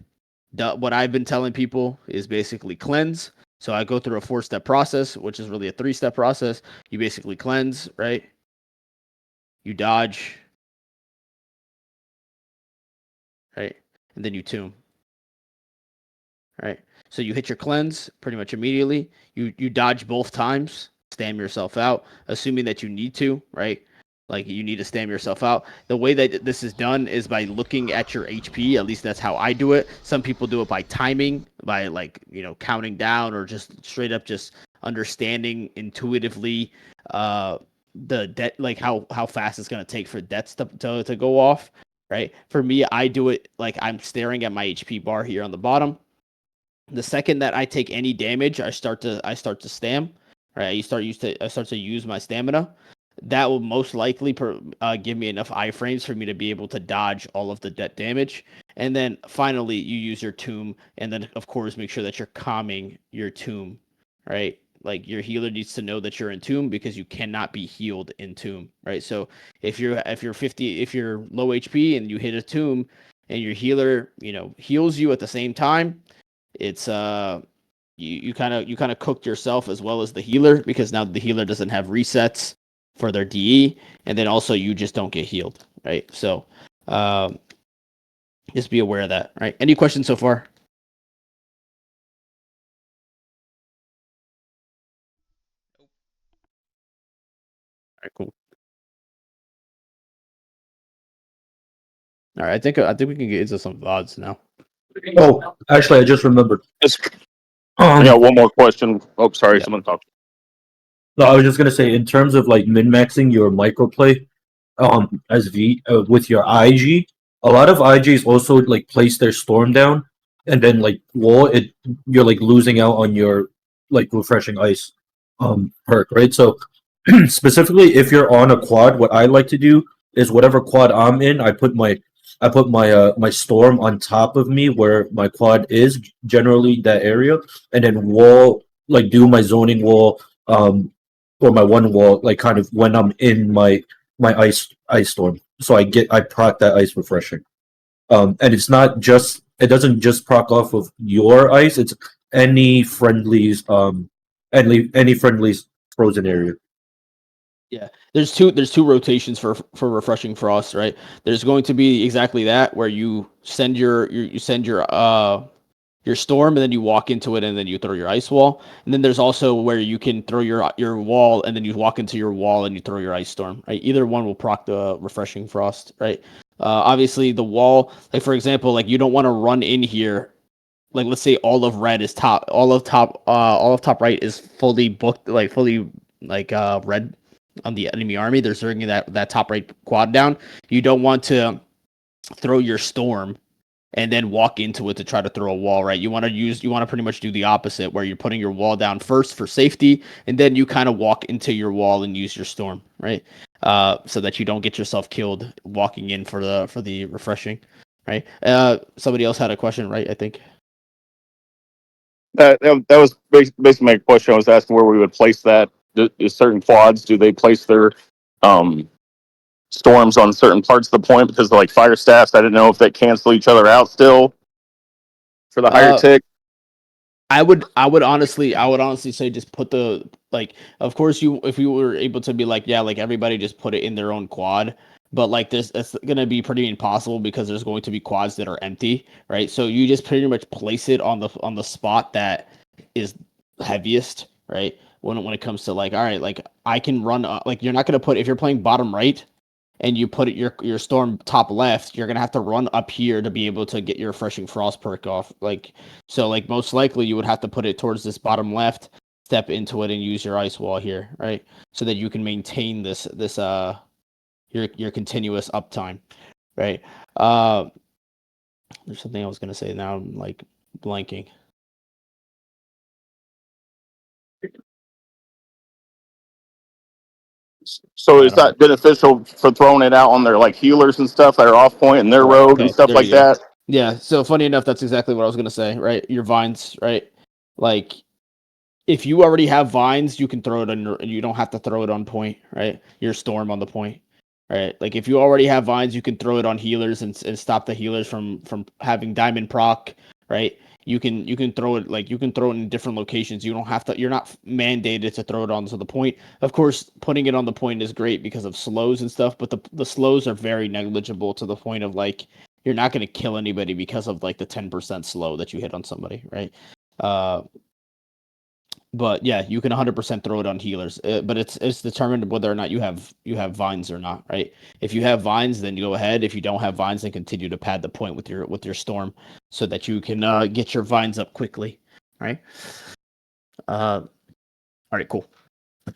what I've been telling people is basically cleanse. So I go through a 4-step process, which is really a 3-step process. You basically cleanse, right? You dodge, right? And then you tomb, right? So you hit your cleanse pretty much immediately. You dodge both times, stam yourself out, assuming that you need to, right? Like you need to stam yourself out. The way that this is done is by looking at your HP. At least that's how I do it. Some people do it by timing, by like counting down, or just straight up just understanding intuitively the debt, like how fast it's gonna take for debts to go off. Right. For me, I do it like I'm staring at my HP bar here on the bottom. The second that I take any damage, I start to stam. Right, I start to use my stamina. That will most likely give me enough iframes for me to be able to dodge all of the debt damage. And then finally, you use your tomb, and then of course make sure that you're calming your tomb. Right, like your healer needs to know that you're in tomb because you cannot be healed in tomb. Right, so if you're low HP and you hit a tomb, and your healer heals you at the same time, it's you kind of cooked yourself as well as the healer, because now the healer doesn't have resets for their DE, and then also you just don't get healed, right? So just be aware of that, right? Any questions so far? All right, cool. All right, I think we can get into some VODs now. Oh, actually, I just remembered. I got one more question. Oh, sorry, Yeah. someone talked. No, I was just gonna say, in terms of like min maxing your microplay, as with your IG, a lot of IGs also like place their storm down, and then like you're like losing out on your like refreshing ice perk, right? So specifically, if you're on a quad, what I like to do is whatever quad I'm in, I put my storm on top of me where my quad is, generally that area, and then do my zoning wall, or my one wall, like kind of when I'm in my ice storm. So I proc that ice refreshing. And it doesn't just proc off of your ice, it's any friendlies any friendlies frozen area. Yeah, there's two rotations for refreshing frost, right? There's going to be exactly that, where you send your storm, and then you walk into it, and then you throw your ice wall. And then there's also where you can throw your wall, and then you walk into your wall and you throw your ice storm, right? Either one will proc the refreshing frost, right? Obviously the wall, like for example, like you don't want to run in here. Like let's say all of red is top, all of top right is fully booked, like fully like red on the enemy army. They're bringing that top right quad down. You don't want to throw your storm and then walk into it to try to throw a wall, right? You want to pretty much do the opposite, where you're putting your wall down first for safety, and then you kind of walk into your wall and use your storm, right? So that you don't get yourself killed walking in for the refreshing, right? Somebody else had a question, right? I think. That was basically my question. I was asking where we would place that. Do certain quads, do they place their um storms on certain parts of the point because of like fire staffs. I didn't know if they cancel each other out still for the higher tick. I would honestly say just put the like. Of course, if you were able to be like, yeah, like everybody just put it in their own quad. But like this, it's gonna be pretty impossible because there's going to be quads that are empty, right? So you just pretty much place it on the spot that is heaviest, right? When it comes to like, all right, like I can run, like you're not gonna put if you're playing bottom right and you put it your storm top left, you're gonna have to run up here to be able to get your refreshing frost perk off. Like so, like most likely you would have to put it towards this bottom left, step into it, and use your ice wall here, right? So that you can maintain this your continuous uptime, right? There's something I was gonna say now. I'm like blanking. So I is don't know. that beneficial for throwing it out on their like healers and stuff that are off point and their Right. road and Okay. stuff There like you go. that? Yeah. So funny enough, that's exactly what I was gonna say. Right. Your vines. Right. Like if you already have vines, you can throw it on. You don't have to throw it on point. Right. Your storm on the point. Right. Like if you already have vines, you can throw it on healers and stop the healers from having diamond proc. Right. You can throw it like you can throw it in different locations. You don't have to. You're not mandated to throw it onto the point. Of course, putting it on the point is great because of slows and stuff, but the slows are very negligible to the point of like you're not going to kill anybody because of like the 10% slow that you hit on somebody, right? Uh, but yeah, you can 100% throw it on healers, but it's determined whether or not you have vines or not, right? If you have vines, then you go ahead. If you don't have vines, then continue to pad the point with your storm, so that you can get your vines up quickly, right? All right, cool.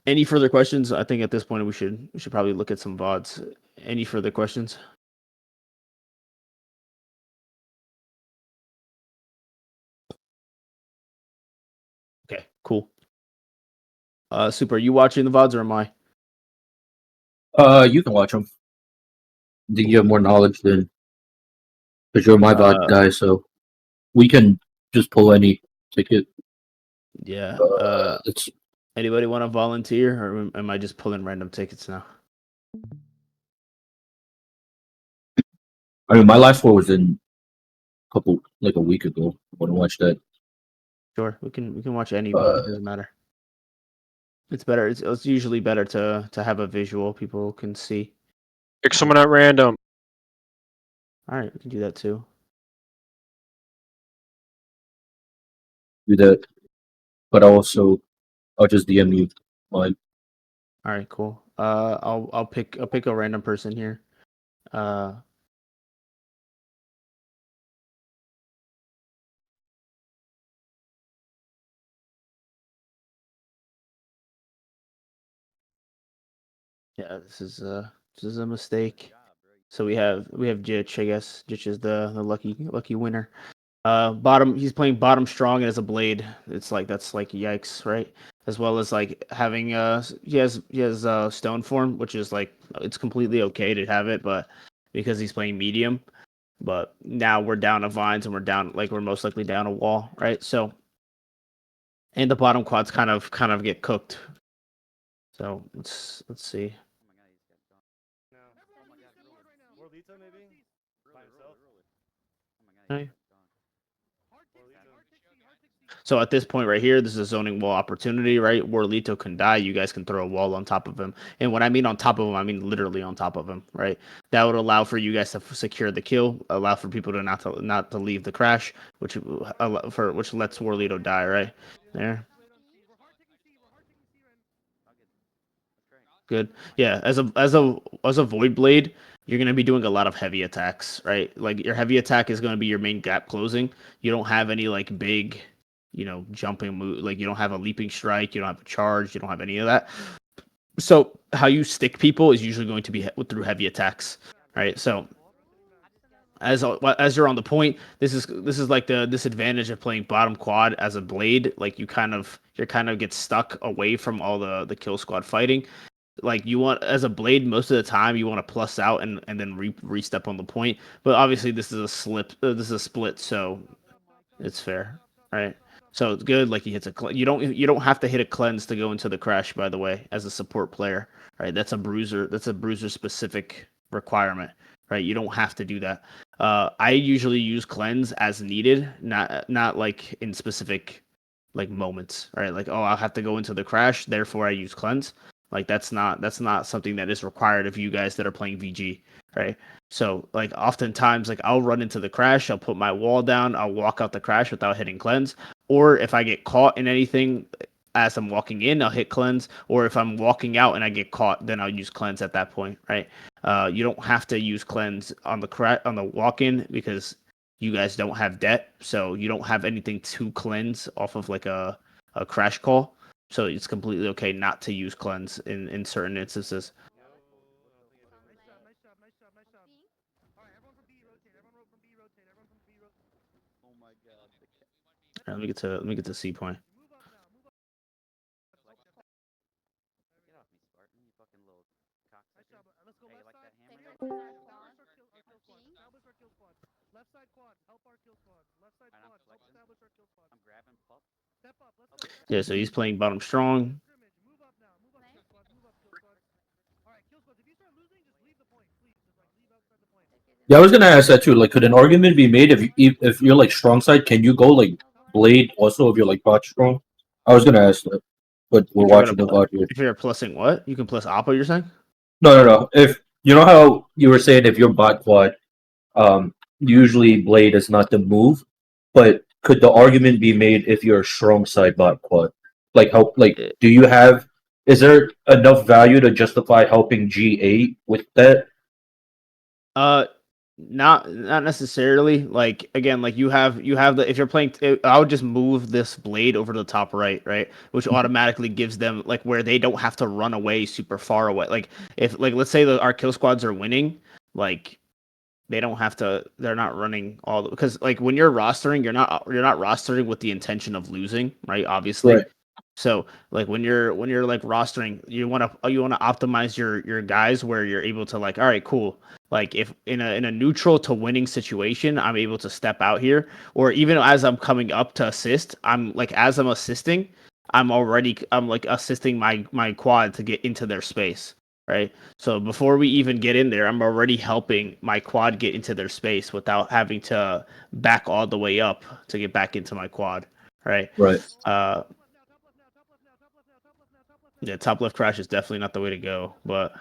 Any further questions? I think at this point we should probably look at some VODs. Any further questions? Okay, cool. Super. Are you watching the VODs or am I? You can watch them. I think you have more knowledge than because you're my VOD guy, so we can just pull any ticket. Yeah. It's Anybody want to volunteer, or am I just pulling random tickets now? I mean, my last one was in a week ago. I want to watch that. Sure, we can watch any VOD. It doesn't matter. It's better. It's usually better to have a visual people can see. Pick someone at random. All right, we can do that too. Do that, but I'll just DM you mine. All right, cool. I'll pick a random person here. Yeah, this is a mistake. So we have Jitch, I guess. Jitch is the lucky winner. Bottom he's playing bottom strong and as a blade. It's like that's like yikes, right? As well as like having he has stone form, which is like it's completely okay to have it, but because he's playing medium, but now we're down to vines and we're most likely down a wall, right? So and the bottom quads kind of get cooked. So let's see. Hey. So at this point right here, this is a zoning wall opportunity, right? Warlito can die. You guys can throw a wall on top of him. And when I mean on top of him, I mean literally on top of him, right? That would allow for you guys to secure the kill, allow for people to not to leave the crash, which lets Warlito die, right? There. Good. Yeah, as a void blade, you're gonna be doing a lot of heavy attacks, right? Like your heavy attack is gonna be your main gap closing. You don't have any like big, jumping move. Like you don't have a leaping strike. You don't have a charge. You don't have any of that. So how you stick people is usually going to be through heavy attacks, right? So as you're on the point, this is like the disadvantage of playing bottom quad as a blade. Like you're kind of get stuck away from all the kill squad fighting. Like you want as a blade most of the time you want to plus out and then re-step on the point, but obviously this is a split, so it's fair, right? So it's good. Like he hits you don't have to hit a cleanse to go into the crash. By the way, as a support player, right? That's a bruiser. That's a bruiser specific requirement, right? You don't have to do that. I usually use cleanse as needed, not like in specific like moments, right? Like, oh, I'll have to go into the crash, therefore I use cleanse. Like that's not something that is required of you guys that are playing VG, right? So like oftentimes like I'll run into the crash, I'll put my wall down, I'll walk out the crash without hitting cleanse, or if I get caught in anything as I'm walking in, I'll hit cleanse, or if I'm walking out and I get caught, then I'll use cleanse at that point, right? You don't have to use cleanse on the walk-in because you guys don't have debt, so you don't have anything to cleanse off of like a crash call. So it's completely okay not to use cleanse in certain instances. Let me get to C point. Yeah, so he's playing bottom strong. Yeah, I was gonna ask that too. Like, could an argument be made if you're like strong side, can you go like blade also if you're like bot strong? I was gonna ask that, but we're If you're gonna watching the VOD here. if you're plussing what? You can plus oppo, you're saying? No. If you know how you were saying if you're bot quad, usually blade is not the move, but could the argument be made if you're a strong side bot quad? Like Eh, do you have? Is there enough value to justify helping G8 with that? Uh, not necessarily. Like again, like you have the if you're playing, I would just move this blade over to the top right, which automatically gives them like where they don't have to run away super far away. Like if like let's say our kill squads are winning, like they don't have to. They're not running because like when you're rostering, you're not rostering with the intention of losing, right? Obviously. Right. So like when you're like rostering, you want to optimize your guys where you're able to like, all right, cool. Like if in a neutral to winning situation, I'm able to step out here, or even as I'm coming up to assist, I'm like as I'm assisting, I'm like assisting my quad to get into their space, right? So before we even get in there, I'm already helping my quad get into their space without having to back all the way up to get back into my quad, right? Right. Yeah, top left crash is definitely not the way to go, but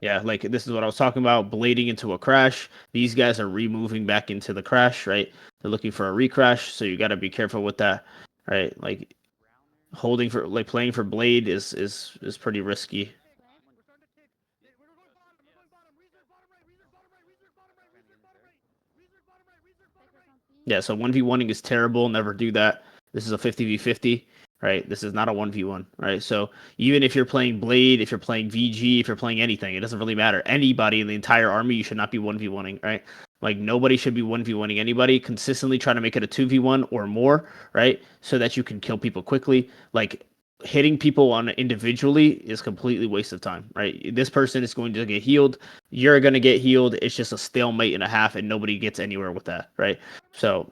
yeah, like this is what I was talking about, blading into a crash. These guys are removing back into the crash, right? They're looking for a recrash, so you got to be careful with that, right? Like holding for like playing for blade is pretty risky. Yeah, so 1v1ing is terrible. Never do that. This is a 50v50, right? This is not a 1v1, right? So even if you're playing Blade, if you're playing VG, if you're playing anything, it doesn't really matter. Anybody in the entire army, you should not be 1v1ing, right? Like nobody should be 1v1ing anybody. Consistently try to make it a 2v1 or more, right? So that you can kill people quickly. Like hitting people on individually is completely waste of time, right? This person is going to get healed. You're going to get healed. It's just a stalemate and a half, and nobody gets anywhere with that, right? So,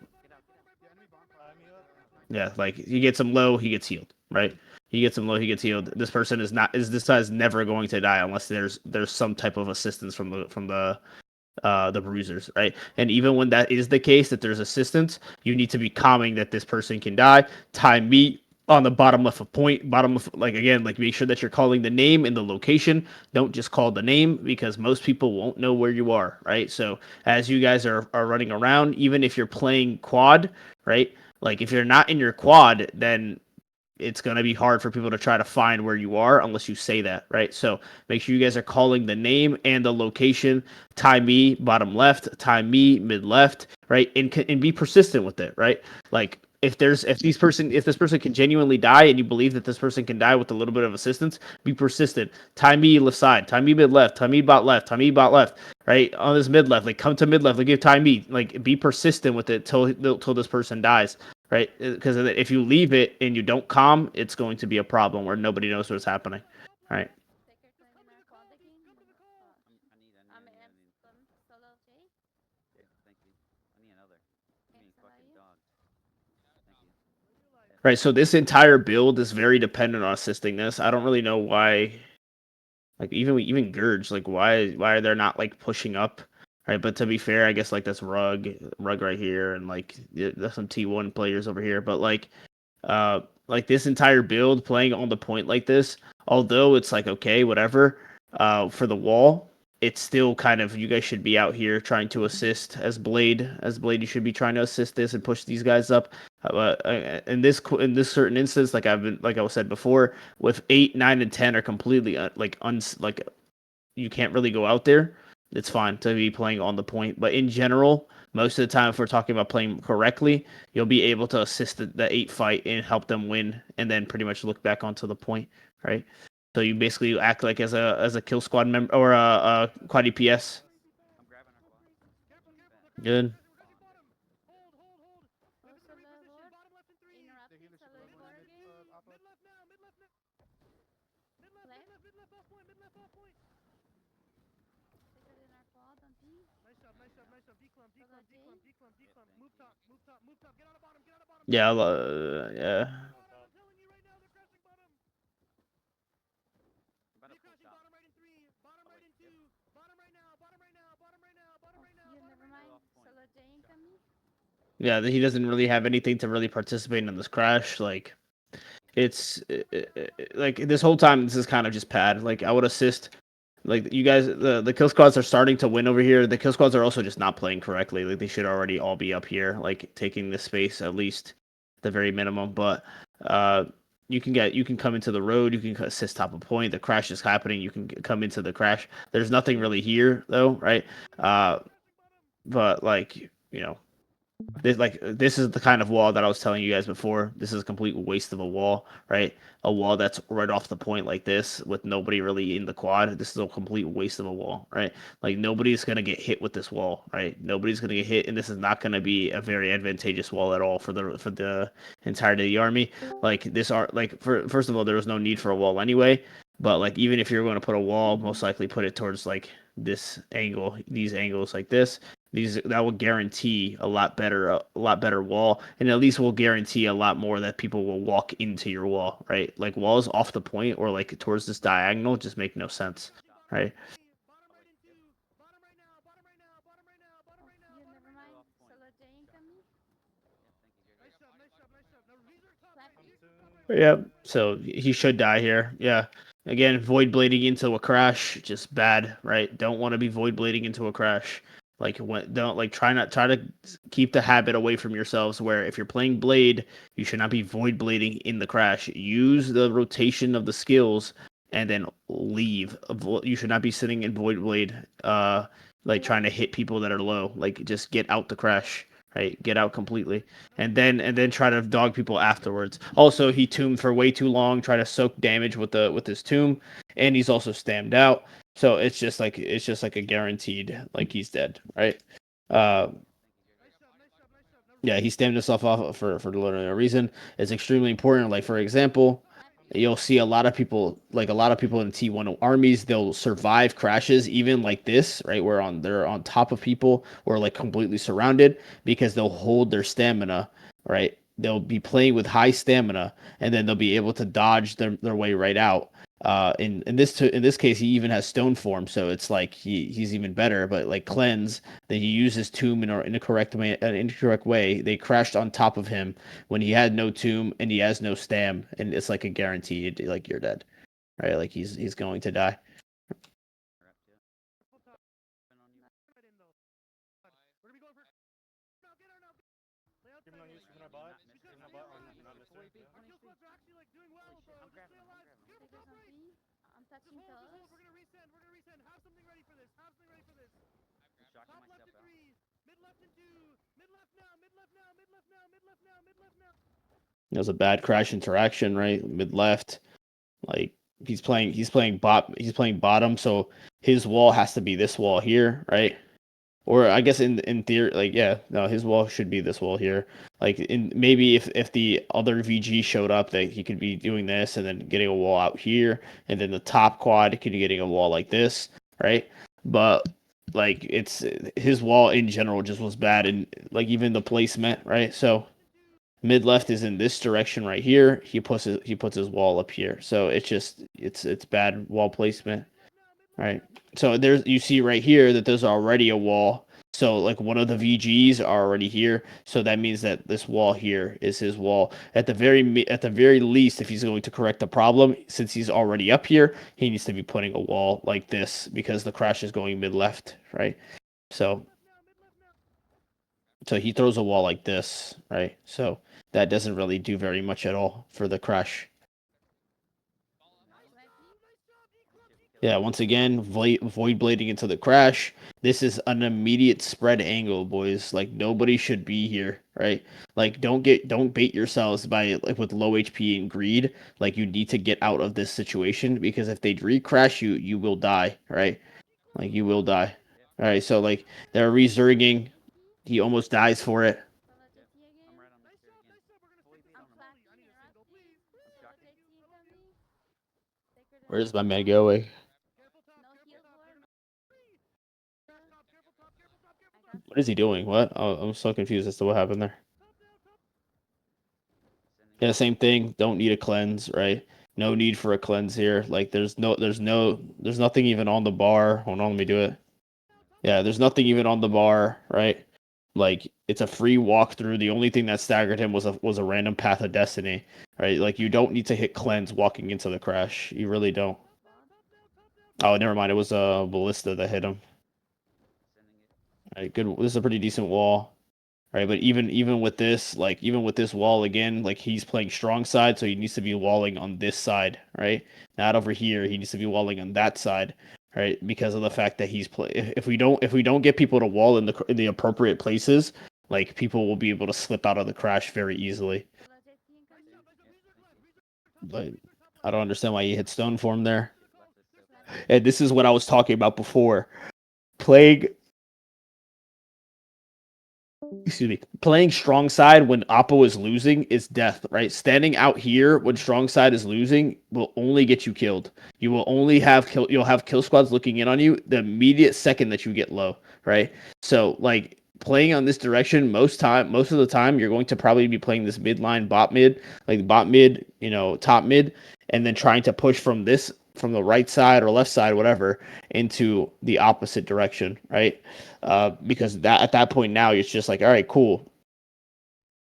yeah, like he gets him low, he gets healed, right? He gets him low, he gets healed. This person this guy's never going to die unless there's some type of assistance from the bruisers, right? And even when that is the case, that there's assistance, you need to be calming that this person can die. Time meet on the bottom left of point, bottom of like again, like make sure that you're calling the name and the location. Don't just call the name because most people won't know where you are, right? So as you guys are running around, even if you're playing quad, right? Like if you're not in your quad, then it's going to be hard for people to try to find where you are unless you say that, right? So make sure you guys are calling the name and the location. Time me bottom left, time me mid left, right? And be persistent with it, right? Like if this person can genuinely die and you believe that this person can die with a little bit of assistance, be persistent. Time me left side, time me mid left, time me bot left, time me bot left, right? On this mid left, like come to mid left, like give time me, like be persistent with it till this person dies, right? Because if you leave it and you don't calm, it's going to be a problem where nobody knows what's happening, right? Right, so this entire build is very dependent on assisting this. I don't really know why, like even Gurge, like why are they not like pushing up, right? But to be fair, I guess like that's Rug right here, and like there's some T1 players over here. But like this entire build playing on the point like this, although it's like okay, whatever, for the wall, it's still kind of you guys should be out here trying to assist as Blade. As Blade, you should be trying to assist this and push these guys up. In this certain instance, like I said before, with 8, 9, and 10 are completely like you can't really go out there. It's fine to be playing on the point, but in general, most of the time, if we're talking about playing correctly, you'll be able to assist the 8 fight and help them win, and then pretty much look back onto the point, right? So you basically act like as a kill squad member or a quad EPS. Good. Yeah, yeah. Yeah, he doesn't really have anything to really participate in this crash. Like, like this whole time, this is kind of just pad. Like, I would assist. Like, you guys, the kill squads are starting to win over here. The kill squads are also just not playing correctly. Like, they should already all be up here, like taking this space at least, the very minimum. But you can come into the road. You can assist top of point. The crash is happening. You can come into the crash. There's nothing really here though, right? But like this is the kind of wall that I was telling you guys before. This is a complete waste of a wall, right? A wall that's right off the point like this with nobody really in the quad. This is a complete waste of a wall, right? Like nobody's gonna get hit with this wall, right? Nobody's gonna get hit, and this is not gonna be a very advantageous wall at all for the entirety of the army. Like this are like first of all, there was no need for a wall anyway. But like even if you're going to put a wall, most likely put it towards like this angle, these angles like this. That will guarantee a lot better wall, and at least will guarantee a lot more that people will walk into your wall, right? Like walls off the point or like towards this diagonal just make no sense, right? Yeah, so he should die here. Yeah. Again, void blading into a crash, just bad, right? Don't want to be void blading into a crash. Like don't like try to keep the habit away from yourselves where if you're playing blade, you should not be void blading in the crash. Use the rotation of the skills and then leave. You should not be sitting in void blade like trying to hit people that are low. Like just get out the crash. Right, get out completely, and then try to dog people afterwards. Also, he tombed for way too long, try to soak damage with his tomb, and he's also stammed out. So it's just like a guaranteed like he's dead, right? Yeah, he stemmed himself off for literally no reason. It's extremely important. Like for example, you'll see a lot of people in T1 armies, they'll survive crashes even like this, right? Where they're on top of people or like completely surrounded because they'll hold their stamina, right? They'll be playing with high stamina and then they'll be able to dodge their way right out. In this case, he even has stone form, so it's like he's even better. But like cleanse, that he uses tomb in an incorrect way. They crashed on top of him when he had no tomb and he has no stam, and it's like a guaranteed like you're dead, right? Like he's going to die. It was a bad crash interaction, right? Mid left, like he's playing bottom, so his wall has to be this wall here, right? Or I guess in theory, like yeah, no, his wall should be this wall here. Like maybe if the other VG showed up, that he could be doing this and then getting a wall out here, and then the top quad could be getting a wall like this, right? But like it's his wall in general just was bad, and like even the placement, right? So mid left is in this direction right here. He puts his wall up here, so it's bad wall placement, right? So there's you see right here that there's already a wall. So like one of the VGs are already here, so that means that this wall here is his wall. At the very least, if he's going to correct the problem, since he's already up here, he needs to be putting a wall like this because the crash is going mid left, right? So he throws a wall like this, right? So that doesn't really do very much at all for the crash. Yeah, once again, void blading into the crash. This is an immediate spread angle, boys. Like nobody should be here, right? Like don't bait yourselves by like with low HP and greed. Like you need to get out of this situation because if they re-crash you, you will die, right? Like you will die. All right, so like they're resurging. He almost dies for it. Where's my man going? What is he doing? What? Oh, I'm so confused as to what happened there. Yeah, same thing. Don't need a cleanse, right? No need for a cleanse here. Like there's nothing even on the bar. Hold on, let me do it. Yeah, there's nothing even on the bar, right? Like it's a free walkthrough. The only thing that staggered him was a random path of destiny, right? Like you don't need to hit cleanse walking into the crash. You really don't. Oh, never mind. It was a ballista that hit him. All right, good. This is a pretty decent wall. Right, but even with this, like even with this wall again, like he's playing strong side, so he needs to be walling on this side, right? Not over here. He needs to be walling on that side, right? Because of the fact that he's play. If we don't get people to wall in the appropriate places, like people will be able to slip out of the crash very easily. But I don't understand why he hit stone form there. And this is what I was talking about before. Playing playing strong side when Oppo is losing is death, right? Standing out here when strong side is losing will only get you killed. You will only have you'll have kill squads looking in on you the immediate second that you get low, right? So like playing on this direction most of the time you're going to probably be playing this midline bot mid, like bot mid, top mid, and then trying to push from the right side or left side, whatever, into the opposite direction, right? Because that at that point now it's just like, all right, cool.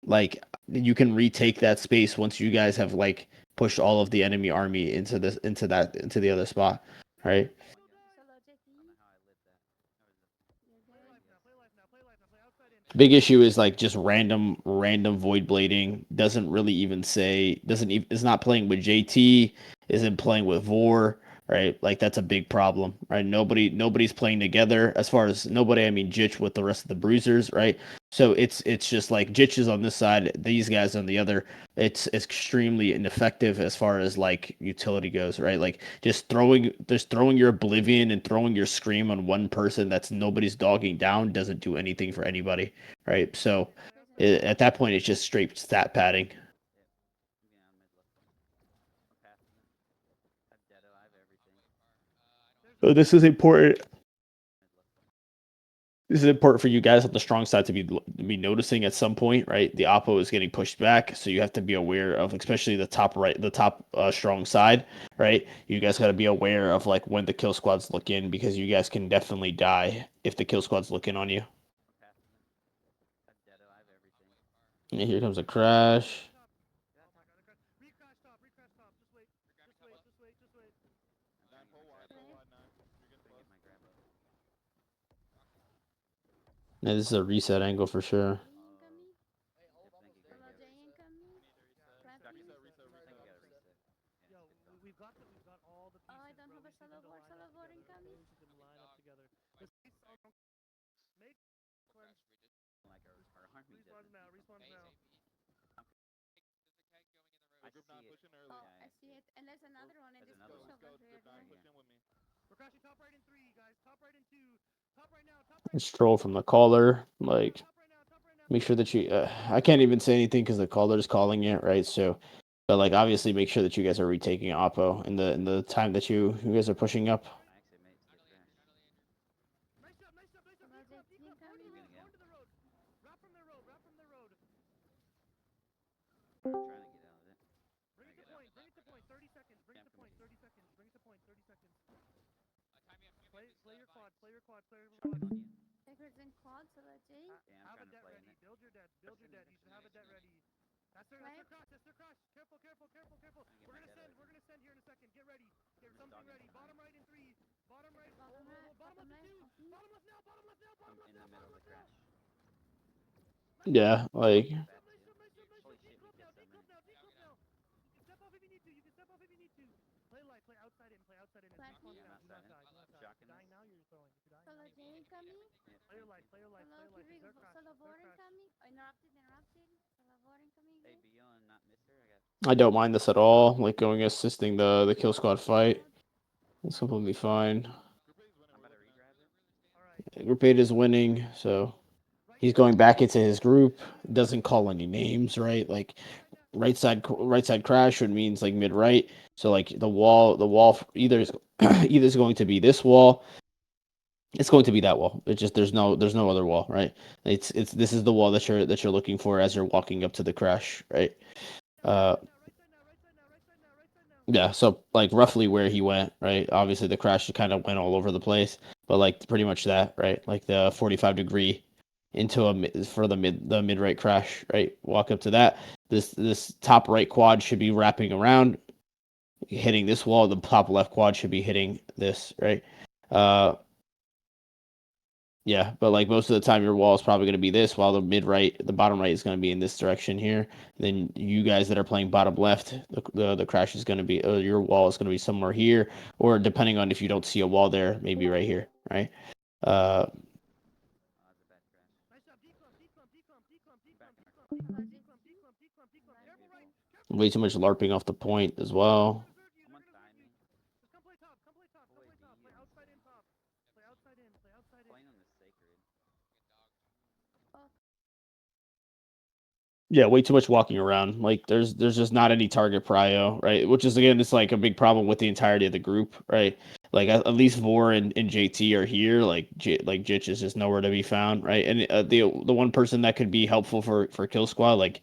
Like you can retake that space once you guys have like pushed all of the enemy army into the other spot, right? Big issue is like just random void blading. Doesn't really even say is not playing with JT, isn't playing with Vor, right? Like that's a big problem, right? Nobody's playing together. As far as nobody, I mean Jitch with the rest of the bruisers, right? So it's just like Jitch is on this side, these guys on the other. It's extremely ineffective as far as like utility goes, right? Like just throwing your Oblivion and throwing your Scream on one person that's nobody's dogging down doesn't do anything for anybody, right? So at that point, it's just straight stat padding. So this is important. This is important for you guys on the strong side to be noticing at some point, right? The oppo is getting pushed back, so you have to be aware of, especially the top strong side, right? You guys got to be aware of like when the kill squads look in, because you guys can definitely die if the kill squads look in on you. And here comes a crash. Yeah, this is a reset angle for sure. Let's troll from the caller, like make sure that you I can't even say anything because the caller's calling it, right? So but like obviously make sure that you guys are retaking oppo in the time that you guys are pushing up. Yeah, like I don't mind this at all. Like going assisting the kill squad fight. It's completely fine. Group 8 is winning, so he's going back into his group. Doesn't call any names, right? Like right side crash, which means like mid right. So like the wall either is either is going to be this wall. It's going to be that wall. It's just there's no other wall, right? It's this is the wall that you're looking for as you're walking up to the crash, right? Yeah, so like roughly where he went, right? Obviously the crash kind of went all over the place, but like pretty much that, right? Like the 45-degree into for the mid right crash, right? Walk up to that. This top right quad should be wrapping around, hitting this wall. The top left quad should be hitting this, right? Yeah, but like most of the time, your wall is probably going to be this, while the bottom right is going to be in this direction here. Then you guys that are playing bottom left, the crash is going to be, your wall is going to be somewhere here, or depending on if you don't see a wall there, maybe right here, right? Way too much LARPing off the point as well. Yeah, way too much walking around. Like there's just not any target prio, right? Which is again, it's like a big problem with the entirety of the group, right? Like at least Vor and JT are here. Like Jitch is just nowhere to be found, right? And the one person that could be helpful for Kill Squad, like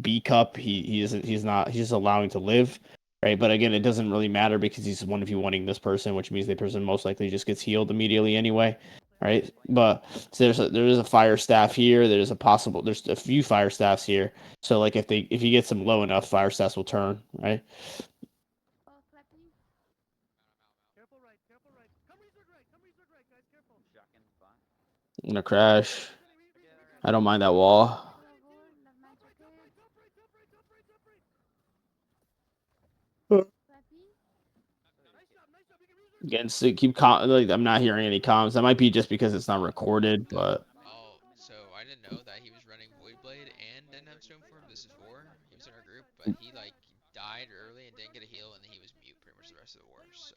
B Cup, he's just allowing to live, right? But again, it doesn't really matter because he's one of you wanting this person, which means the person most likely just gets healed immediately anyway, right? But so there is a fire staff here. There's a few fire staffs here. So like if you get some low enough, fire staffs will turn, right? I'm gonna crash. I don't mind that wall. Again, so like I'm not hearing any comms. That might be just because it's not recorded, but Oh, so I didn't know that he was running Voidblade and didn't have Stoneform. This is Vor. He was in our group, but he like died early and didn't get a heal, and then he was mute pretty much the rest of the war. So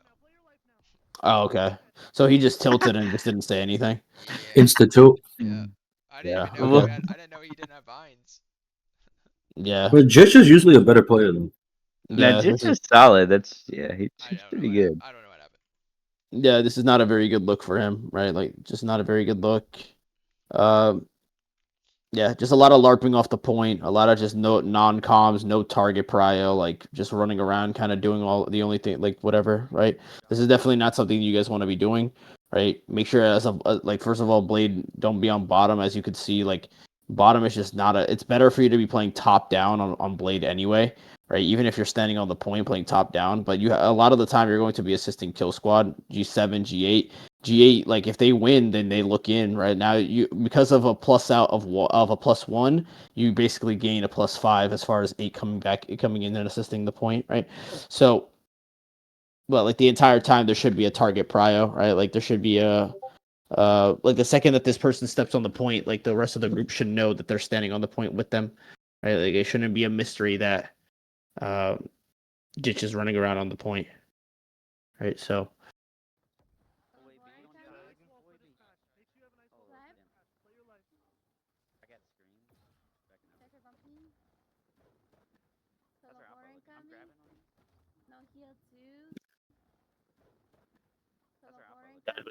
oh okay. So he just tilted and just didn't say anything. yeah, Institute. yeah. I didn't Yeah. even know Okay. I didn't know he didn't have vines. Yeah. But Jish is usually a better player than. Yeah, Yeah. Jit's just solid. That's he's I don't know pretty what good. I don't know what happened. Yeah, this is not a very good look for him, right? Like just not a very good look. Um Yeah, just a lot of LARPing off the point, a lot of just no non-comms, no target prio, like just running around, kind of doing all the only thing, like whatever, right? This is definitely not something you guys want to be doing, right? Make sure like first of all, Blade don't be on bottom, as you could see, like bottom is just not a. It's better for you to be playing top down on Blade anyway, right? Even if you're standing on the point playing top down, but a lot of the time you're going to be assisting kill squad G7, G8. G8, like if they win, then they look in right now. You because of a plus out of a +1, you basically gain a +5 as far as 8 coming in and assisting the point, right? So, well, like the entire time there should be a target prio, right? Like there should be a like the second that this person steps on the point, like the rest of the group should know that they're standing on the point with them, right? Like it shouldn't be a mystery that Ditch is running around on the point, right? So.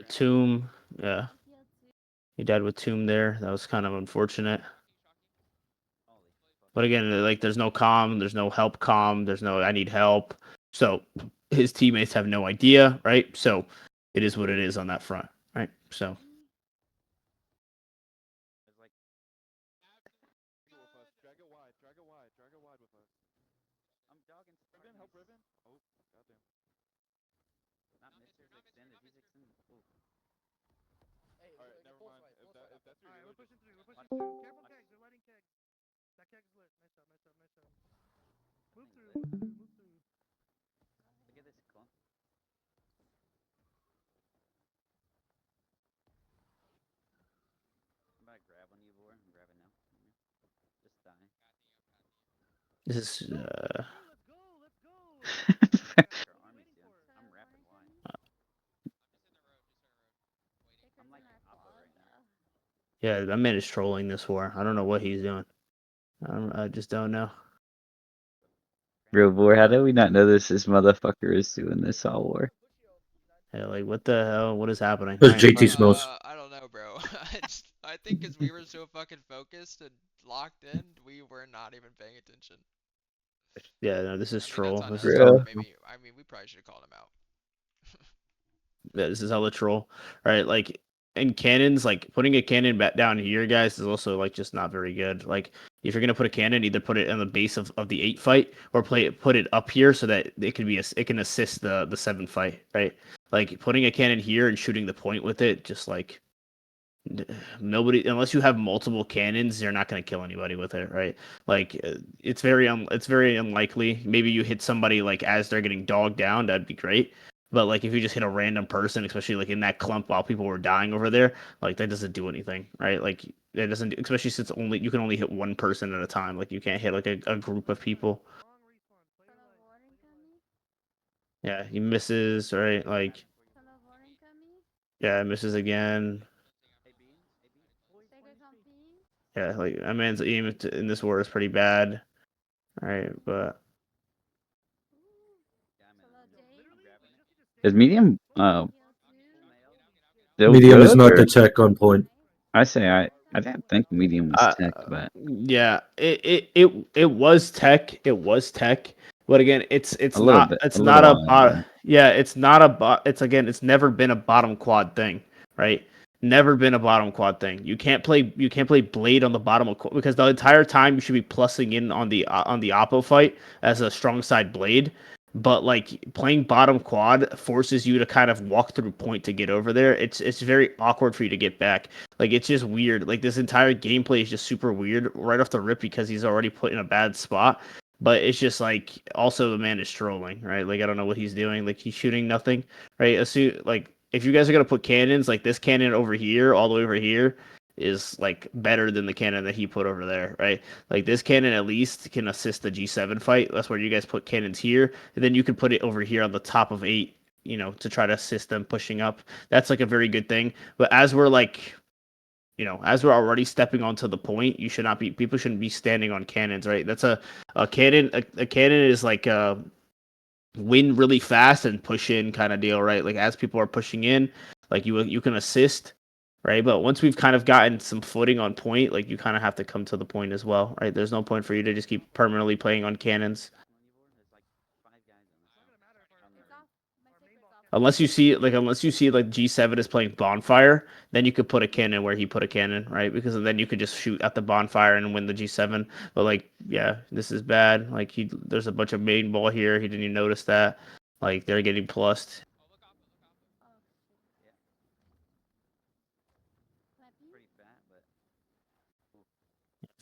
Tomb, Yeah. He died with Tomb there. That was kind of unfortunate. But again, like there's no comm, there's no help comm, there's no I need help. So his teammates have no idea, right? So it is what it is on that front, right? So this is yeah, that man is trolling this war. I don't know what he's doing. I just don't know. Real boy, how do we not know this motherfucker is doing this all war? Yeah, like what the hell? What is happening? That's JT Smells. I don't know, bro. I think because we were so fucking focused and locked in, we were not even paying attention. Yeah, no, this is I mean, troll. that's on This us is too. hella, Maybe. I mean, we probably should have called him out. yeah, this is hella troll. Right, like and cannons, like putting a cannon back down here, guys, is also like just not very good. Like if you're gonna put a cannon, either put it on the base of the 8 fight or put it up here so that it can it can assist the 7 fight, right? Like putting a cannon here and shooting the point with it, just like nobody, unless you have multiple cannons, you're not going to kill anybody with it, right? Like it's very unlikely. Maybe you hit somebody like as they're getting dogged down, that'd be great. But like if you just hit a random person, especially like in that clump while people were dying over there, like that doesn't do anything, right? Like it doesn't, especially since you can only hit one person at a time. Like you can't hit like a group of people. Yeah, he misses, right? Like yeah, misses again. Yeah, like that man's aim in this war is pretty bad. All right, but Is medium still Medium is good not or the tech on point. I didn't think medium was tech, but yeah, it was tech. It was tech. But again, it's a little not bit, it's a not little a while ago. yeah, it's not a it's again, it's never been a bottom quad thing, right? Never been a bottom quad thing. You can't play blade on the bottom of because the entire time you should be plussing in on the oppo fight as a strong side blade. But like playing bottom quad forces you to kind of walk through point to get over there. It's very awkward for you to get back. Like it's just weird. Like this entire gameplay is just super weird right off the rip because he's already put in a bad spot. But it's just like also the man is trolling, right? Like I don't know what he's doing. Like he's shooting nothing, right? Like if you guys are gonna put cannons, like this cannon over here, all the way over here, is like better than the cannon that he put over there, right? Like this cannon at least can assist the G7 fight. That's where you guys put cannons here, and then you can put it over here on the top of 8, to try to assist them pushing up. That's like a very good thing. But as we're like as we're already stepping onto the point, people shouldn't be standing on cannons, right? That's a cannon. A cannon is like win really fast and push in kind of deal, right? Like as people are pushing in, like you can assist, right? But once we've kind of gotten some footing on point, like you kind of have to come to the point as well, right? There's no point for you to just keep permanently playing on cannons. Unless you see like G7 is playing bonfire, then you could put a cannon where he put a cannon, right? Because then you could just shoot at the bonfire and win the G7. But like, yeah, this is bad. Like there's a bunch of main ball here. He didn't even notice that. Like they're getting plussed.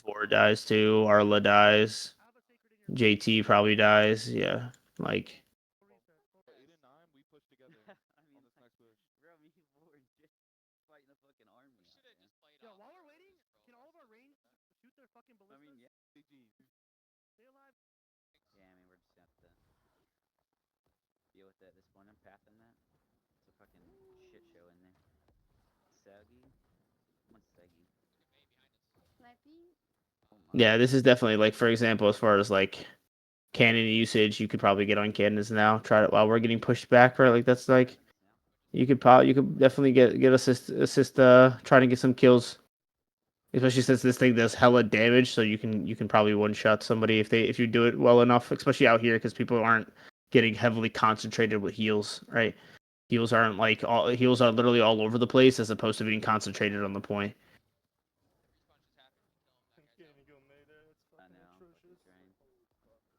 Ford dies too. Arla dies. JT probably dies. Yeah, like yeah, this is definitely like for example, as far as like cannon usage, you could probably get on cannons now. Try it while we're getting pushed back, right? Like that's like you could definitely get assist trying to get some kills. Especially since this thing does hella damage, so you can probably one shot somebody if you do it well enough, especially out here because people aren't getting heavily concentrated with heals, right? Heals aren't like heals are literally all over the place as opposed to being concentrated on the point. I know. I'm fucking drained.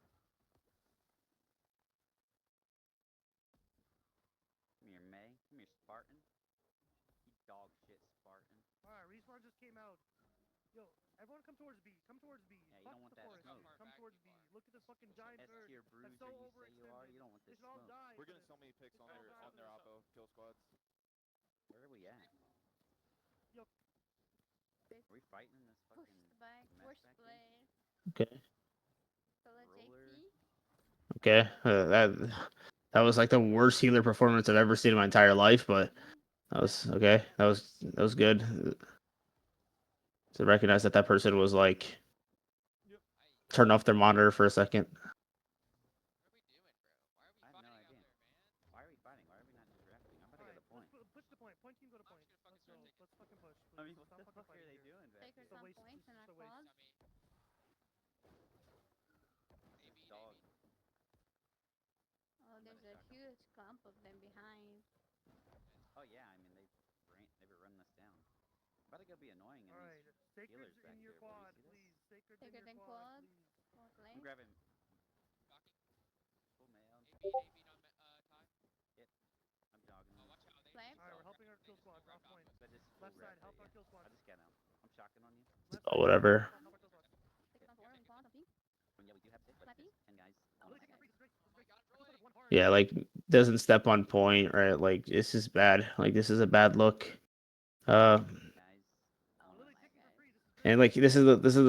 Come here, May. Come here, Spartan. You dog shit, Spartan. Alright, respawn just came out. Yo, everyone come towards B. Come towards B. Yeah, you Fuck don't want the that forest. smoke. Come towards B. Look at this fucking giant S bird. tier That's bruiser so you say you are. overextended. You don't want They this should all smoke. die. We're for getting this. so many picks They on should all die for their this. oppo kill squads. Where are we at? Yo. Are we fighting in this fucking Push the back. mess Push back the here? blade. Okay. So let's take Roller. T. Okay. That was like the worst healer performance I've ever seen in my entire life, but that was okay. That was good. To recognize that person was like turn off their monitor for a second. What are we doing, bro? Why are we I have no fighting idea. out there, man? Why are we fighting? Why are we not just drafting? I'm about to Alright, get the point. let's push the point. Point team go to point. I'm just gonna Let's go. fucking Let's fucking push. I Please. mean, what Stop the fucking fuck are fighting they here. doing back Take her here? It's a some waste. points This in is our a waste. quad. Maybe, Dog. Oh, there's a huge clump of them behind. Oh yeah, I mean they were running us down. I'm about to go be annoying in Alright, these sacred healers back in your here, boy. quad, You see please. this? Sacred Take in her your then quad, quad. please. Or I'm lane. grabbing Fucking full mail. A beat on Ty. Hit. I'm jogging. Oh, watch out. They Flag. Alright, we're just helping our kill squad. Off point. I just full Left side, wrapped help it, our yeah. kill squad. I just got out. I'm shocking on you. Left Oh, side, whatever. help our kill squad. Take it on 4 in quad, I think. And yeah, we do have six, but Flappy? there's 10 guys. Oh, Okay. this is great. This is great. Our kill squad has one heart. Yeah, like doesn't step on point, right? Like this is bad. Like this is a bad look. Guys. Oh Literally my taking for god. free. This is great. And like this is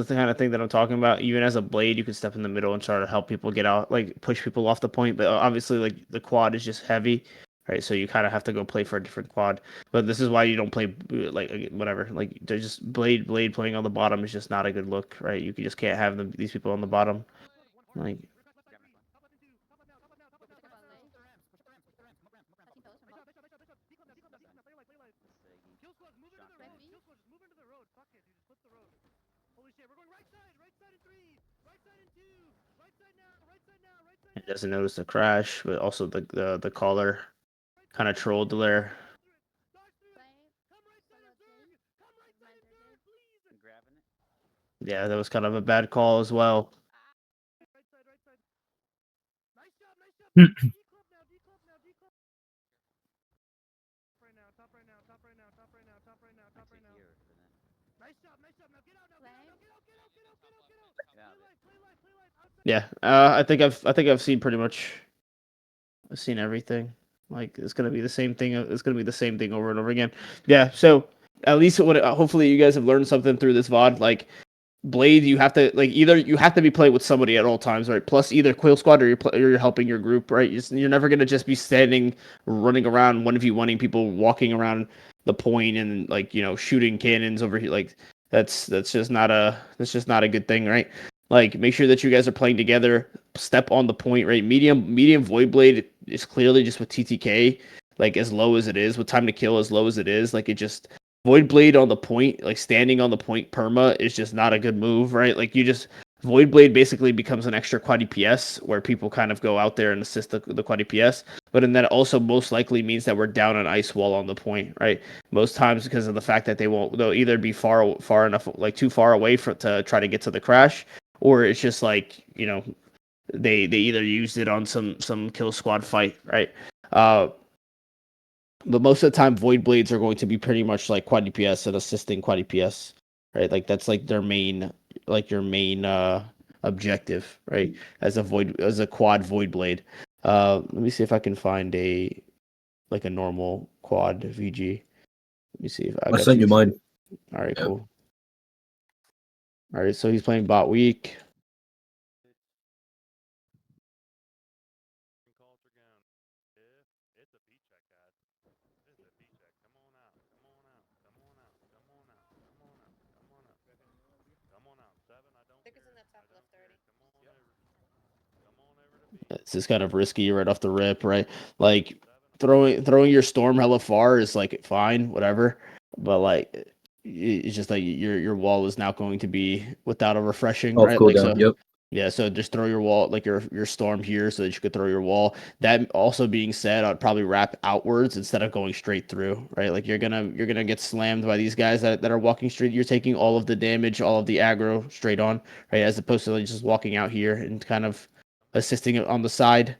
the kind of thing that I'm talking about. Even as a blade, you can step in the middle and try to help people get out, like push people off the point. But obviously, like the quad is just heavy, right? So you kind of have to go play for a different quad. But this is why you don't play like whatever. Like they're just blade playing on the bottom is just not a good look, right? You just can't have these people on the bottom. Like Kill squad, move into the road. Flappy? Kill squad, just move into the road. Fuck it, dude. Just flip the road. Holy shit, we're going right side in 3, right side in 2, right side now, right side now, right side it now. doesn't notice the crash, but also the caller kind of trolled there. Dodge through it. Flag. Come right side and Solo third. Come right side and third, please. I'm grabbing it. Yeah, that was kind of a bad call as well. Right side, right side. Nice job, nice job. Hmm. D-club now, D-club now, D-club. Right now, top right now, top right now, top right now, top right now, top Actually right now. here for that. Nice job, nice job. Now get out, now get out, now get out, get out, get out, get out, get out. Get out Play of it. life, play life, play life. Outside. Yeah, I think I've seen pretty much. I've seen everything. Like it's gonna be the same thing. It's gonna be the same thing over and over again. Yeah. So at least hopefully you guys have learned something through this VOD. Like Blade, you have to like either you have to be playing with somebody at all times, right? Plus either Quill Squad or you're helping your group, right? You're never gonna just be standing, running around, 1v1ing people, walking around the point and like shooting cannons over here. Like that's just not a good thing, right? Like make sure that you guys are playing together. Step on the point, right? Medium Void Blade is clearly just with TTK, like as low as it is, with time to kill as low as it is. Like it just Void Blade on the point, like standing on the point perma is just not a good move, right? Like you just Void Blade basically becomes an extra quad DPS where people kind of go out there and assist the quad DPS. But then that also most likely means that we're down an ice wall on the point, right? Most times because of the fact that they'll either be far enough, like too far away to try to get to the crash, or it's just like they either used it on some kill squad fight, right? But most of the time, Void Blades are going to be pretty much like quad DPS and assisting quad DPS, right? Like that's like their main, like your main objective, right? As a quad Void Blade. Let me see if I can find a normal quad VG. Let me see if I I'll got send you you. mine. All right, Yeah. cool. All right, so he's playing bot week. This is kind of risky right off the rip, right? Like throwing your storm hella far is like fine, whatever. But like it's just like your wall is now going to be without a refreshing, Off right? Like so cooldown. Yep. yeah, so just throw your wall like your storm here so that you could throw your wall. That also being said, I'd probably wrap outwards instead of going straight through, right? Like you're gonna get slammed by these guys that are walking straight. You're taking all of the damage, all of the aggro straight on, right? As opposed to like just walking out here and kind of assisting it on the side.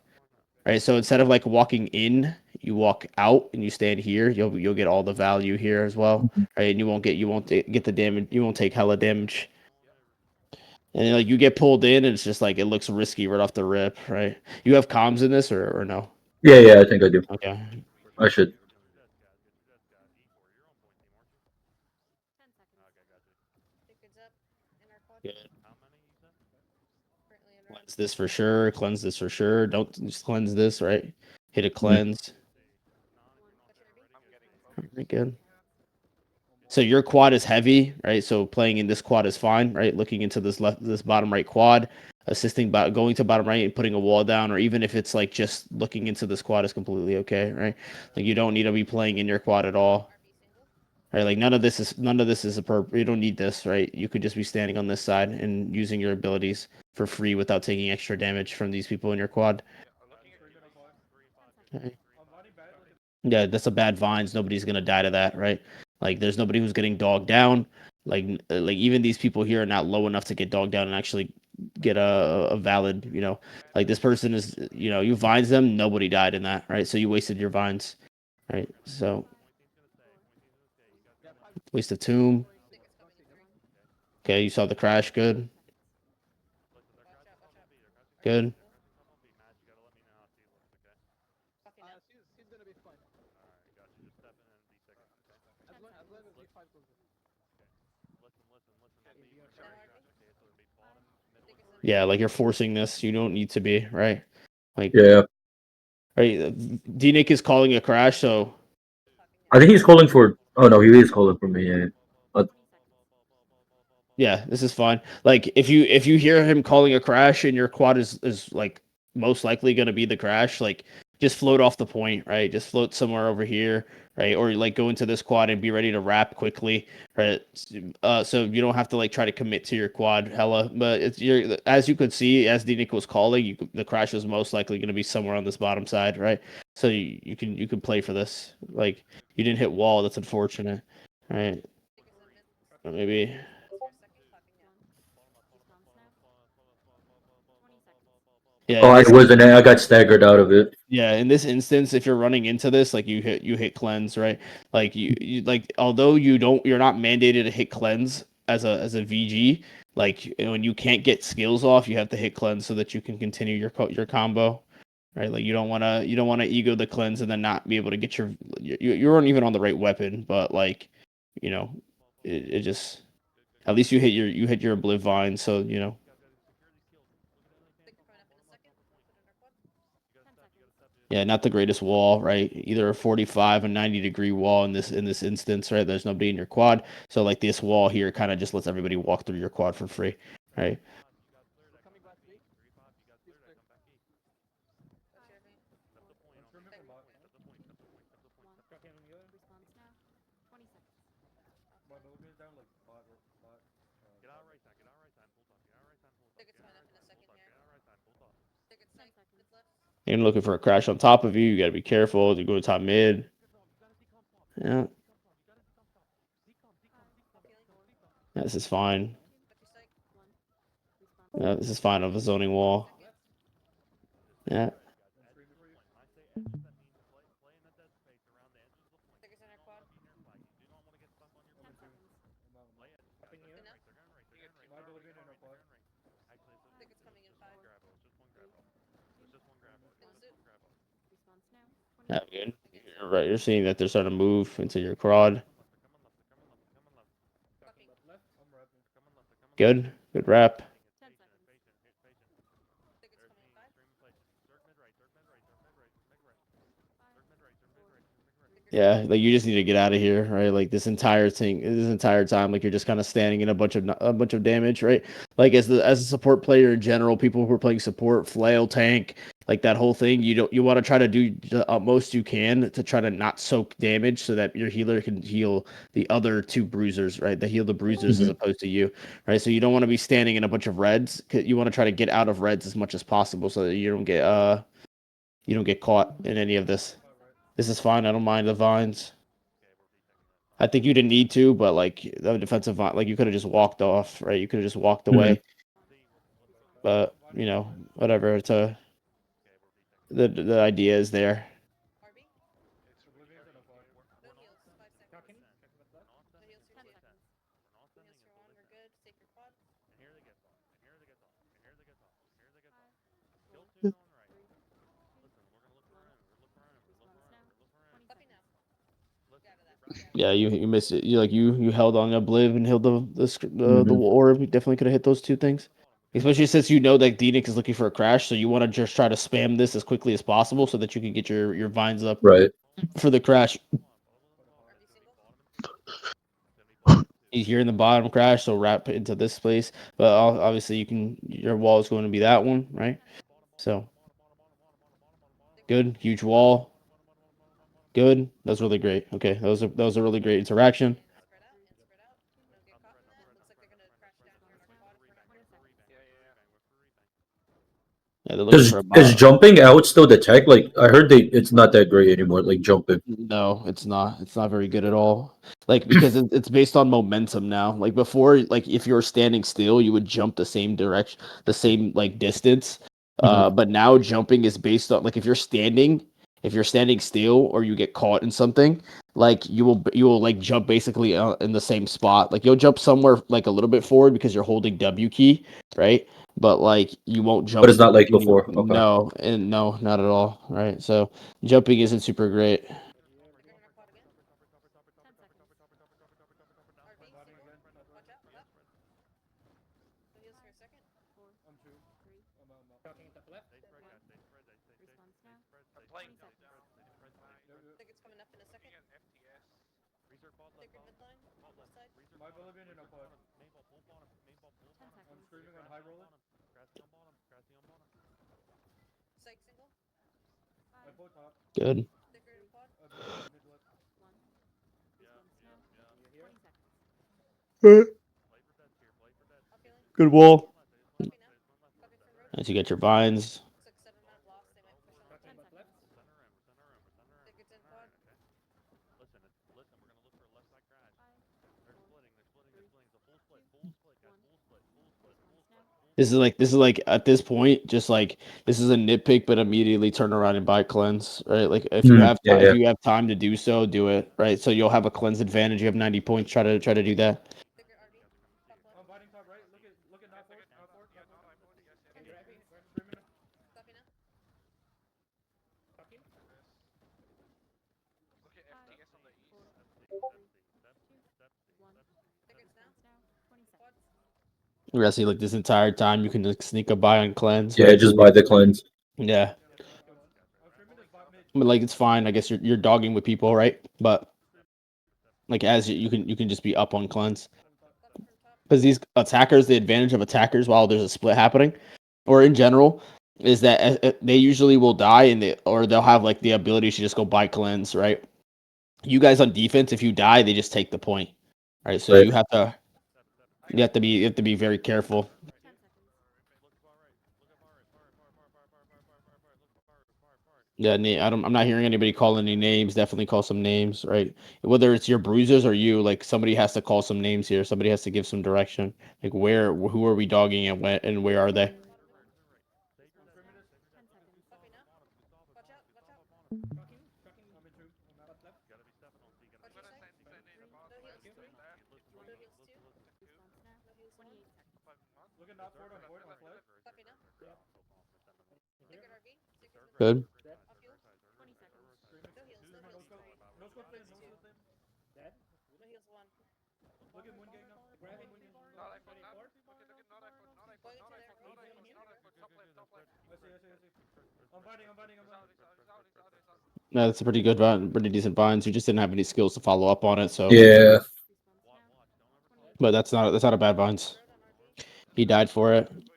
Right, so instead of like walking in, you walk out and you stand here. You'll get all the value here as well, right? And you won't get the damage. You won't take hella damage. And then, like you get pulled in, and it's just like it looks risky right off the rip, right? You have comms in this or no? Yeah, I think I do. Okay. I should. 10 seconds. Tickets up in our quad. Good. Currently in Cleanse this for sure. Cleanse this for sure. Don't just cleanse this, right? Hit a cleanse. Very good. So your quad is heavy, right? So playing in this quad is fine, right? Looking into this bottom right quad, assisting by going to bottom right and putting a wall down, or even if it's like just looking into this quad is completely okay, right? Like you don't need to be playing in your quad at all, right? Like none of this is a you don't need this, right? You could just be standing on this side and using your abilities for free without taking extra damage from these people in your quad. Okay. Yeah, that's a bad vines. Nobody's gonna die to that, right? Like, there's nobody who's getting dogged down. Like even these people here are not low enough to get dogged down and actually get a valid, like this person is, you vines them. Nobody died in that, right? So you wasted your vines, right? So waste of tomb. Okay, you saw the crash. Good, good. Yeah, like you're forcing this. You don't need to be, right? Like, Yeah. right. D-Nick is calling a crash, so I think he's calling for. Oh no, he is calling for me. Yeah. yeah, this is fine. Like if you hear him calling a crash and your quad is like most likely going to be the crash, like just float off the point, right? Just float somewhere over here, right? Or like go into this quad and be ready to wrap quickly, right? So you don't have to like try to commit to your quad hella, but it's your as you could see as D-Nick was calling, the crash was most likely going to be somewhere on this bottom side, right? So you can play for this. Like you didn't hit wall, that's unfortunate, right? But maybe. Yeah, Oh, in I this wasn't. I got staggered out of it. yeah, in this instance, if you're running into this, like you hit cleanse, right? Like you like although you're not mandated to hit cleanse as a VG, like when you can't get skills off, you have to hit cleanse so that you can continue your combo, right? Like you don't wanna ego the cleanse and then not be able to get you weren't even on the right weapon, but like you know it just at least you hit your obliv vine, so yeah, not the greatest wall, right? Either a 45 and 90-degree wall in this instance, right? There's nobody in your quad. So like this wall here kind of just lets everybody walk through your quad for free, right? You're looking for a crash on top of you. You got to be careful. You go to top mid. Yeah. Yeah, this is fine. Yeah, this is fine of a zoning wall. Yeah. Yeah, good. You're right. You're seeing that they're starting to move into your quad. Good. Good wrap. Yeah, like you just need to get out of here, right? Like this entire time, like you're just kind of standing in a bunch of damage, right? Like as a support player in general, people who are playing support, flail, tank, Like that whole thing, you want to try to do the utmost you can to try to not soak damage so that your healer can heal the other two bruisers, right? They heal the bruisers as Mhm. opposed to you, right? So you don't want to be standing in a bunch of reds. You want to try to get out of reds as much as possible so that you don't get caught in any of this. This is fine. I don't mind the vines. I think you didn't need to, but like the defensive vine, like you could have just walked off, right? You could have just walked away. But whatever. It's the idea is there. RB? No heals, 5 seconds. No heals for 2. 10 seconds. No heals for 1, we're good. Take your quad. Puppy now. Get out of that. Yeah, you missed it. You held on Obliv and held the Mhm. orb. You definitely could have hit those two things. Especially since you know that D-Nick is looking for a crash, so you want to just try to spam this as quickly as possible so that you can get your vines up Right. for the crash. RB single. He's here in the bottom crash, so wrap it into this place. But obviously, your wall is going to be that one, right? So good, huge wall. Good. That's really great. Okay, that was a really great interaction. And spread out. And spread out. Don't get caught in that. Looks like they're gonna crash down here in our quad if we're not careful. Yeah, they're looking Is for a is bot. jumping out still the tech? Like I heard it's not that great anymore. Like jumping. No, it's not. It's not very good at all. Like because it's based on momentum now. Like before, like if you were standing still, you would jump the same direction, the same like distance. Mhm. But now jumping is based on like if you're standing still or you get caught in something, like you will like jump basically in the same spot. Like you'll jump somewhere like a little bit forward because you're holding W key, right? But like you won't But jump it's not like any before. Okay. no, not at all, right? So jumping isn't super great. They're grabbing our quad again. 10 seconds. RB single. Watch out. Up. No heals for a second. 4, 3, 2, 1. Response now. 20 seconds. Think it's coming up in a second. Sacred midline. Left side. 10 seconds. Psych single. 5, Good. Sacred and quad. 1. Response now. 20 seconds. Up healing. Good wall. Puppy now. Puppy from road. As you get your vines. Looks like 7 mana lost. They might push on the 10 team. seconds. Sacred's in quad. 5, 4, 3, 2, 1. Response now. This is like at this point, just like this is a nitpick, but immediately turn around and buy cleanse, right? Like Mhm. Yeah, if yeah. you have time to do so, do it, right? So you'll have a cleanse advantage. You have 90 points. Try to do that. Sacred RB. Top left. Puppy now. 5, 4, 3, 2, 1. Sacred's down. Response now. 20 Quad. seconds. You're gonna see like this entire time you can like sneak a buy on cleanse, Yeah, right? just buy the cleanse. Yeah, but like it's fine. I guess you're dogging with people, right? But like as you can just be up on cleanse. Puppy from top. Because these attackers, the advantage of attackers while there's a split happening, or in general, is that they usually will die and they'll have like the ability to just go buy cleanse, right? You guys on defense, if you die, they just take the point, right? So Right. you have to be very careful. 10 seconds. Yeah, I'm not hearing anybody call any names. Definitely call some names, right? Whether it's your bruisers or you, like somebody has to call some names here. Somebody has to give some direction. Like who are we dogging and where are they? 1. Response now. 10 seconds. Puppy now. Watch out. Watch out. Watch your side. 3, No heals. 2, 3. 1. No heals. 2. Response now. No heals. 1. 28 seconds. Puppy now. Sacred RB. Sacred midline. Good. Off heal. 20 seconds. No heals. No heals. 3. Heals 2. No heals 1. Going into 10 there. seconds. No, that's a pretty good pretty decent vines. You just didn't have any skills to follow up on it, so. Yeah. Response now. 28 But that's not a bad vines. Road on RB. He died for it. That's a good.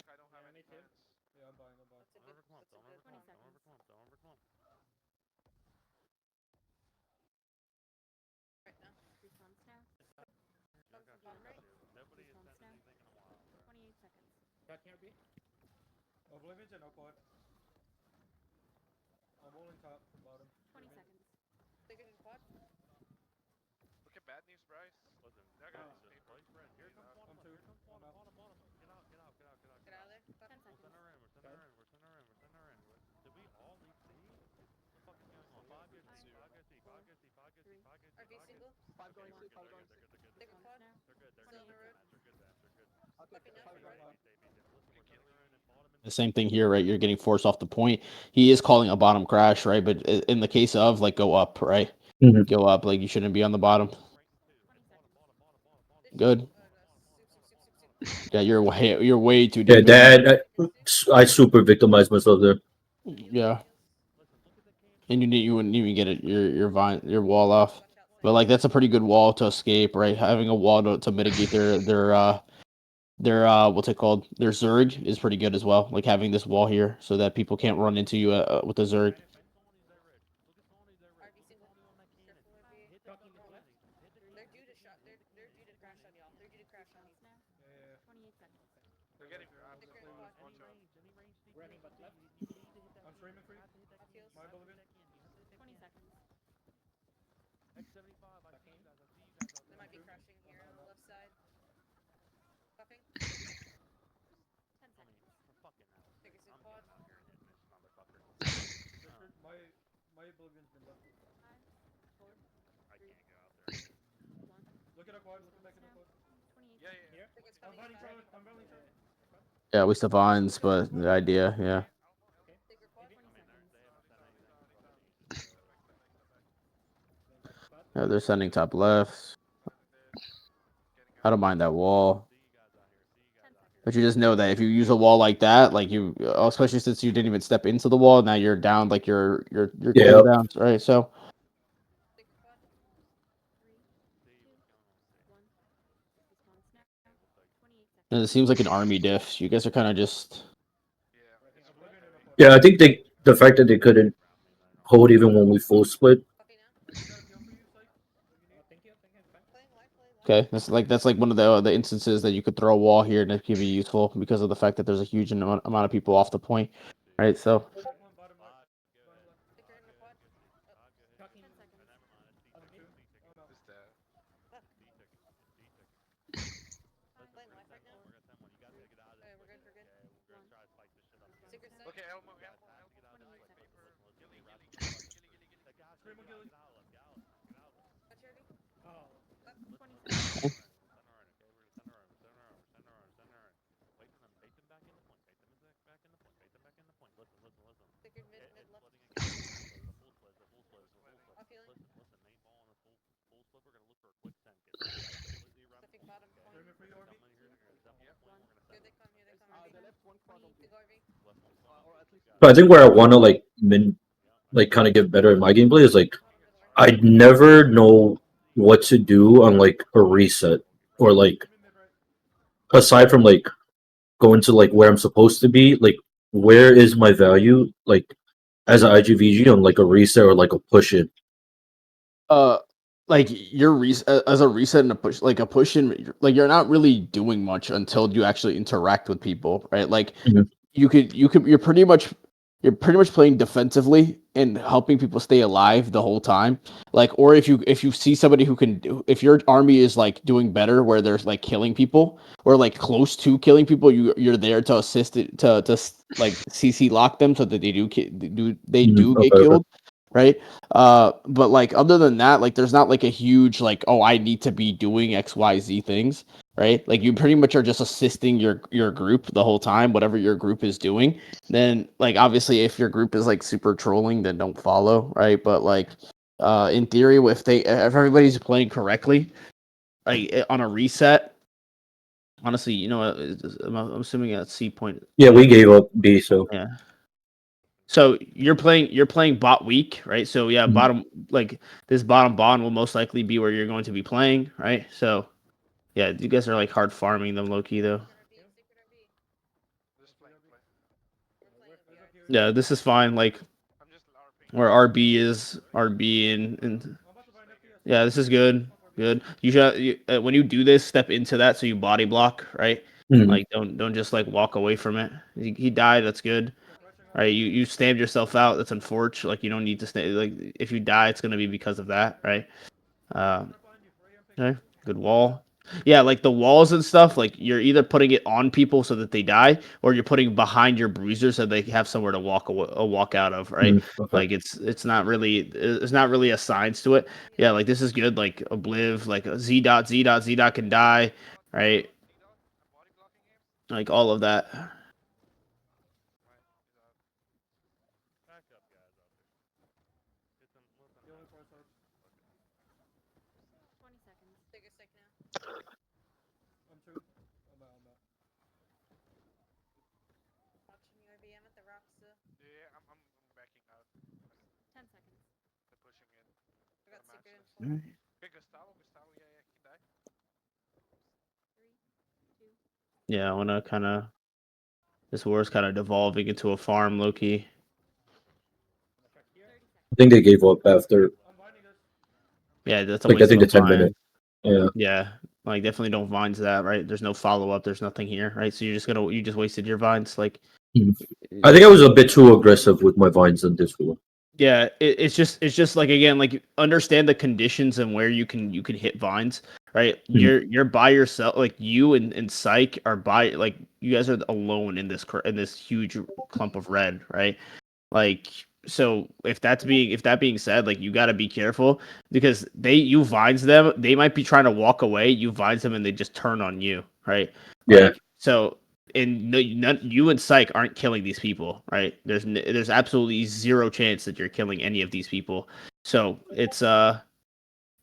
That's a good. 20 seconds. Oblivion's in upward. I'm rolling top from bottom. 20 seconds. Look at bad news, Bryce. Listen, They're gonna listen, paper. place red. Here comes I'm bottom, two. here comes I'm bottom, out. bottom, bottom. Get out, get out, get out, get out, get out. 10 We'll seconds. send her in, we're sending her in, we're sending her in, we're sending her in. Did we all leave C? What the fuck is going on? 5 gets C, 5 gets C, 5 gets C, 5 gets C, 5 gets C, 5 gets C. Five going Okay, C, five going C. they're good, they're good, Six ones now. they're good, they're 28 good, seconds. they're good, they're good. Okay, Stay, five going stay, left. stay, stay. Listen, we're You're sending killing her in me. and bottom and The top. same thing here, right? You're getting forced off the point. He is calling a bottom crash, right? But in the case of like go up, right? Mhm. Go up, like you shouldn't be on the bottom. 20 seconds. Good. Yeah, you're way too Yeah, deep. I super victimized myself there. Yeah. And you wouldn't even get it your wall off. But like that's a pretty good wall to escape, right? Having a wall to mitigate their what's it called? Their Zerg is pretty good as well. Like having this wall here so that people can't run into you with the Zerg. Response now. Yeah. 28 seconds. They're getting I'm close. Watch out. streaming for you. My Oblivion. 20 seconds. X75, I see you guys, I see you guys out there. They might be crushing here on the left side. Buffing. 10 seconds. We're fucking out. Figures in I'm quad. getting out here and hitting this motherfucker. Richard, my Oblivion's been left. 5, 4, I 3, can't go out there. 2, 1. Look at a quad. Look back at a Now. quad. 28 Yeah, seconds. yeah. Figures I'm coming running in. short. I'm running short. Yeah, we still vines, but the idea, yeah. Figure quad. 20 seconds. They haven't said anything. Yeah, they're sending top left. Getting I don't mind that wall. See you guys out here, see you 10 guys out seconds. But you just know that if you use a wall like that, like you, especially since you didn't even step into the wall, now you're down, like you're Yeah. cooldowns, right? So Figure quad. 3, 2, 1. Response now. 28 seconds. and it seems like an army diff. You guys are kind of just Yeah. It's Oblivion in a quad. Yeah, I think the fact that they couldn't hold even when we full split. Buffy now. I just got a peel for you, Psych. Thank you. Playing life, playing life. okay. That's like one of the instances that you could throw a wall here and it could be useful because of the fact that there's a huge amount of people off the point, right? So Take one bottom left. Bottom left. Figure in the quad. 10 seconds. I'm two. I'm out. This dead. Playing life right now. Okay, we're good, we're good. Secret side. Look at Elmo. Elmo. 28 seconds. Gilly, Gilly, Gilly, Gilly, Gilly, Gilly. Scream on Gilly. Touch Herbie. 20 seconds. Figured mid left. Off healing. Buffing bottom point. Screaming for you, RB. Here they come, here they come. they RV. left one quad on Big RV. or at least But I think where I want to like kind of get better in my gameplay is like I never know what to do on like a reset or like aside from like going to like where I'm supposed to be, like where is my value like as an IGVG on like a reset or like a push in? like as a reset and a push, like a push in, like you're not really doing much until you actually interact with people, right? Like Mhm. you're pretty much playing defensively and helping people stay alive the whole time. Like, or if you see somebody who can if your army is like doing better where they're like killing people or like close to killing people, you're there to assist it to like CC lock them so that they do get Okay. killed, right? But like other than that, like there's not like a huge like, oh, I need to be doing XYZ things, right? Like you pretty much are just assisting your group the whole time, whatever your group is doing. Then like obviously if your group is like super trolling, then don't follow, right? But like in theory, if everybody's playing correctly, like on a reset, honestly, you know, I'm assuming at C point. Yeah, we gave up B, so Yeah. So you're playing bot weak, right? So yeah, Mhm. bottom like this bottom bond will most likely be where you're going to be playing, right? So yeah, you guys are like hard farming them low key though. Secret RV. Just playing, play. We're playing in VR. Yeah, this is fine. Like I'm just LARPing. where RB is RB and yeah, this is good. Good. You should when you do this, step into that so you body block, right? Mhm. Like don't just like walk away from it. He died. That's good. Right? You stabbed yourself out. That's unfortunate. Like you don't need to stay. Like if you die, it's gonna be because of that, right? Okay, good wall. Yeah, like the walls and stuff. Like you're either putting it on people so that they die, or you're putting behind your bruiser so they have somewhere to walk out of, right? Okay. Like it's not really a science to it. Yeah, like this is good. Like Obliv, like Z dot can die, right? Like all of that. Back up, guys, out there. Get them, listen. 20 seconds. Take a stick now. Watching you, IBM at the rocks. Yeah, I'm backing out. 10 seconds. They're pushing in. I got Got a secret Masterclass. info. Okay, Gustavo, yeah, he died. 3, 2, Yeah, I wanna kind of. This war's kind of devolving into a farm, Loki. 30 seconds. I think they gave up after Yeah, that's a like I waste think of the a 10 minute. vine. Yeah. Yeah, like definitely don't vines that, right? There's no follow up. There's nothing here, right? So you just wasted your vines. Like, Mhm. I think I was a bit too aggressive with my vines in this one. yeah, it's just like again, like understand the conditions and where you can hit vines, right? You're by yourself. Like you and Psych are by like you guys are alone in in this huge clump of red, right? Like so if that being said, like you got to be careful because you vines them, they might be trying to walk away, you vines them and they just turn on you, right? Yeah. Like so and no, you and Psych aren't killing these people, right? There's absolutely zero chance that you're killing any of these people. So it's a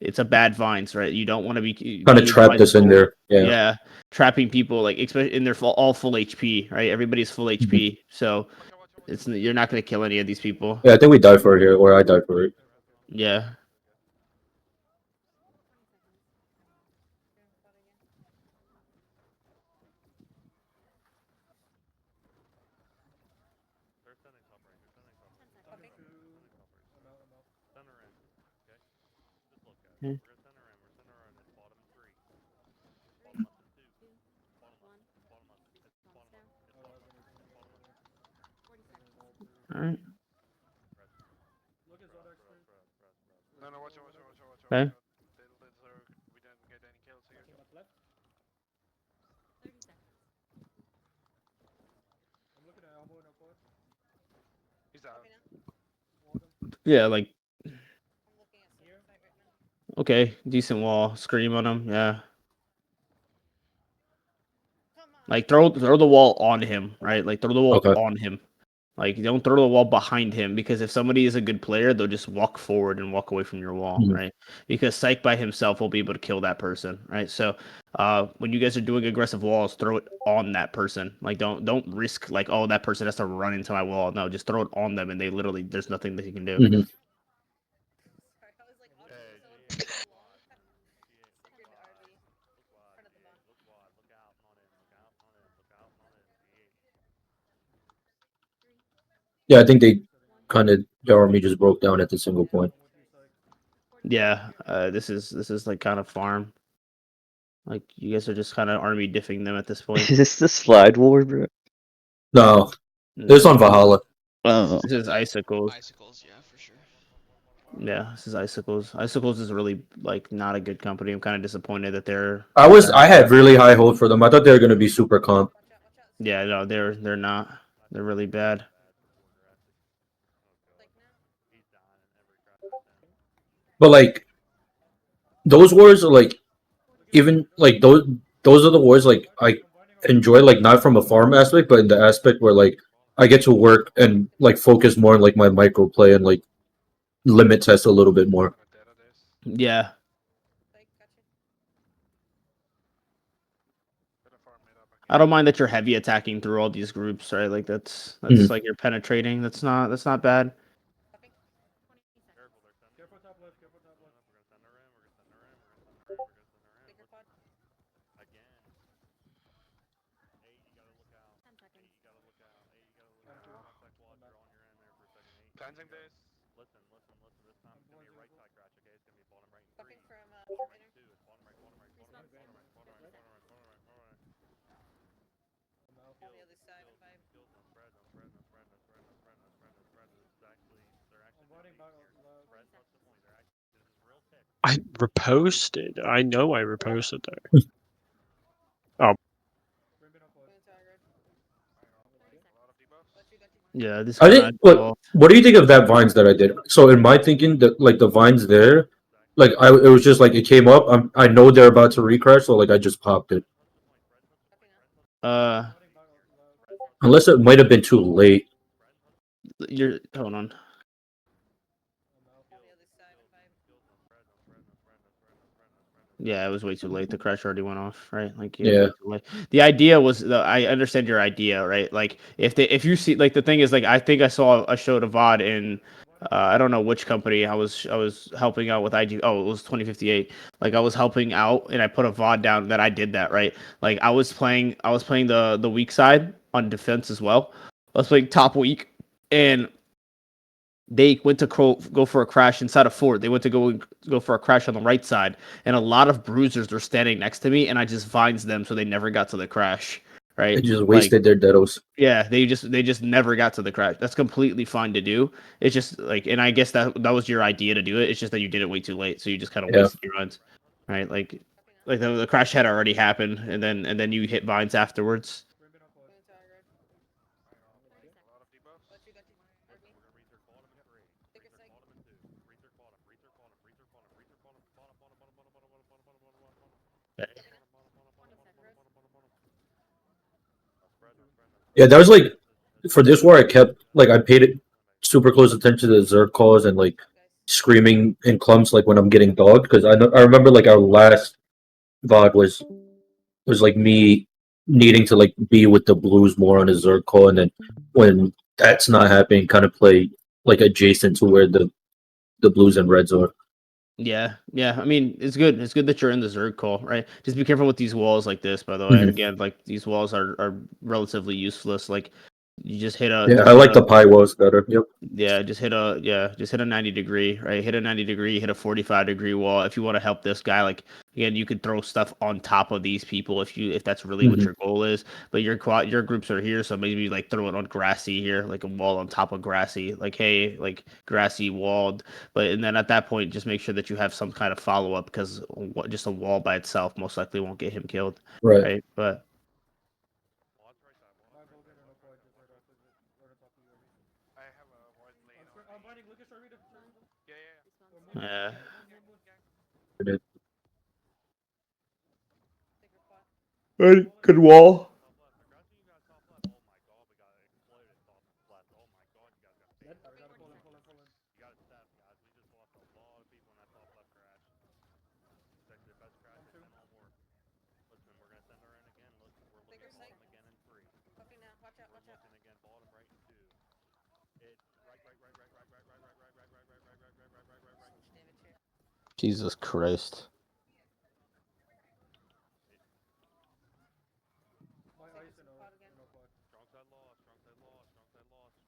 bad vines, right? You don't want to Kind of be trapped us in advisable. there. Yeah. Yeah, trapping people like especially in their all full HP, right? Everybody's full Mhm. HP, so it's you're not gonna kill any of these people. Yeah, I think we died for it here, or I died for it. Yeah. 20 seconds. They're sending top right. They're sending top right. 10 seconds. Copy. Sending top right. Center in. Okay. Just look, guys. Hmm. We're gonna center in. We're center in. It's bottom in 3. 3, Bottom left in 2. 2, Bottom left. 1. It's bottom left. It's Response bottom left. now. It's bottom left. It's bottom left. 40 seconds. All right. Rest. Rest. No, watch out, watch out, watch out, watch out, Okay. watch out. We didn't get any kills here. 30 seconds. He's out. Copy now. Yeah, like I'm looking at secret site right now. okay, decent wall. Scream on him. Yeah. Come on. Like throw the wall on him, right? Like throw the wall Okay. on him. Like don't throw the wall behind him because if somebody is a good player, they'll just walk forward and walk away from your wall, Mhm. right? Because Psych by himself will be able to kill that person, right? So when you guys are doing aggressive walls, throw it on that person. Like don't risk like oh that person has to run into my wall. No, just throw it on them and they literally there's nothing that he can do. Mhm. Sorry, I was like watching Hey, someone GA, push the look wall. wide. GA, look Secret wide. RV. Look wide, Front of the GA. bomb. Look wide. Look out, not in. Look out, not in. Look out, not in. GA. 3, Yeah, I think they 1. kind of the army just broke down at the single point. 40 Yeah, this is like kind of farm. Like you guys are just kind of army diffing them at this point. Is this the slide war, bro? No, this on Valhalla. Oh. This is icicles. Icicles, yeah, for sure. Yeah, this is icicles. Icicles is really like not a good company. I'm kind of disappointed that they're. I had really high hope for them. I thought they were gonna be super comp. Watch out, watch out. Yeah, no, they're not. They're really bad. Like now. He's dying in every crash that's in. But like those wars are like even like those are the wars like I enjoy like not from a farm aspect, but in the aspect where like I get to work and like focus more on like my micro play and like limit test a little bit more. But there it is. Yeah, Like, gotcha. Gonna farm it up I don't again. mind that you're heavy attacking through all these groups, right? Like that's Mhm. like you're penetrating. That's not bad. Copy. 20 seconds. Careful, they're sending. Careful top left. Careful top left. We're gonna send her in. We're gonna send her in. We're gonna send her in. We're gonna send her in. Secret pod. Again. Hey, you gotta look out. 10 Hey, seconds. you gotta look out. Hey, you gotta look out. Contact quad. You're on your end there for a second. Hey, cleansing this. Listen. This time it's gonna be a right side crash. Okay, it's gonna be bottom right in Copy 3. from Bottom right inner. 2. It's bottom right. Bottom right. Bottom right. Response Bottom now. right. Bottom right. Bottom right. 30 Bottom right. seconds. Bottom right. On the other side, if I. I reposted. I know I reposted there. Oh, Yeah, this I kind think. of What do you think of that vines that I did? So in my thinking, that like the vines there, like it was just like it came up. I know they're about to recrash, so like I just popped it. uh, Unless it might have been too late. you're hold on. On the other side, if I. Yeah, it was way too late. The crash already went off, right? Like it was Yeah. way too late. The idea was I understand your idea, right? Like if you see like the thing is like I think I saw a show to VOD in I don't know which company I was helping out with IG. Oh, it was 2058. Like I was helping out and I put a VOD down that I did that, right? Like I was playing the weak side on defense as well. I was playing top weak and they went to go for a crash inside of fort. They went to go for a crash on the right side, and a lot of bruisers were standing next to me, and I just vines them so they never got to the crash. They Right? just Like, wasted their deados. yeah, they just never got to the crash. That's completely fine to do. It's just like, and I guess that was your idea to do it. It's just that you did it way too late, so you just kind of Yeah. wasted your vines, right? Like the crash had already happened, and then you hit vines afterwards. Yeah, that was like for this war. I kept like I paid it super close attention to the Zerg calls and like screaming in clumps like when I'm getting dogged because I remember like our last VOD was like me needing to like be with the blues more on a Zerg call, and then when that's not happening, kind of play like adjacent to where the blues and reds are. Yeah, yeah. I mean, it's good. It's good that you're in the Zerg call, right? Just be careful with these walls like this. By the way, Mhm. again, like these walls are relatively useless. Like you just hit a Yeah, I just hit like a the pie walls better. Yep. just hit a 90 degree, right? Hit a 90 degree, hit a 45 degree wall. If you want to help this guy, like again, you could throw stuff on top of these people if that's really what Mhm. your goal is. But your groups are here, so maybe like throw it on grassy here, like a wall on top of grassy, like hey, like grassy walled. But and then at that point, just make sure that you have some kind of follow up because just a wall by itself most likely won't get him killed, Right. right? But yeah. Good wall. Copy now. Watch out, watch out. Damage here. Jesus Christ.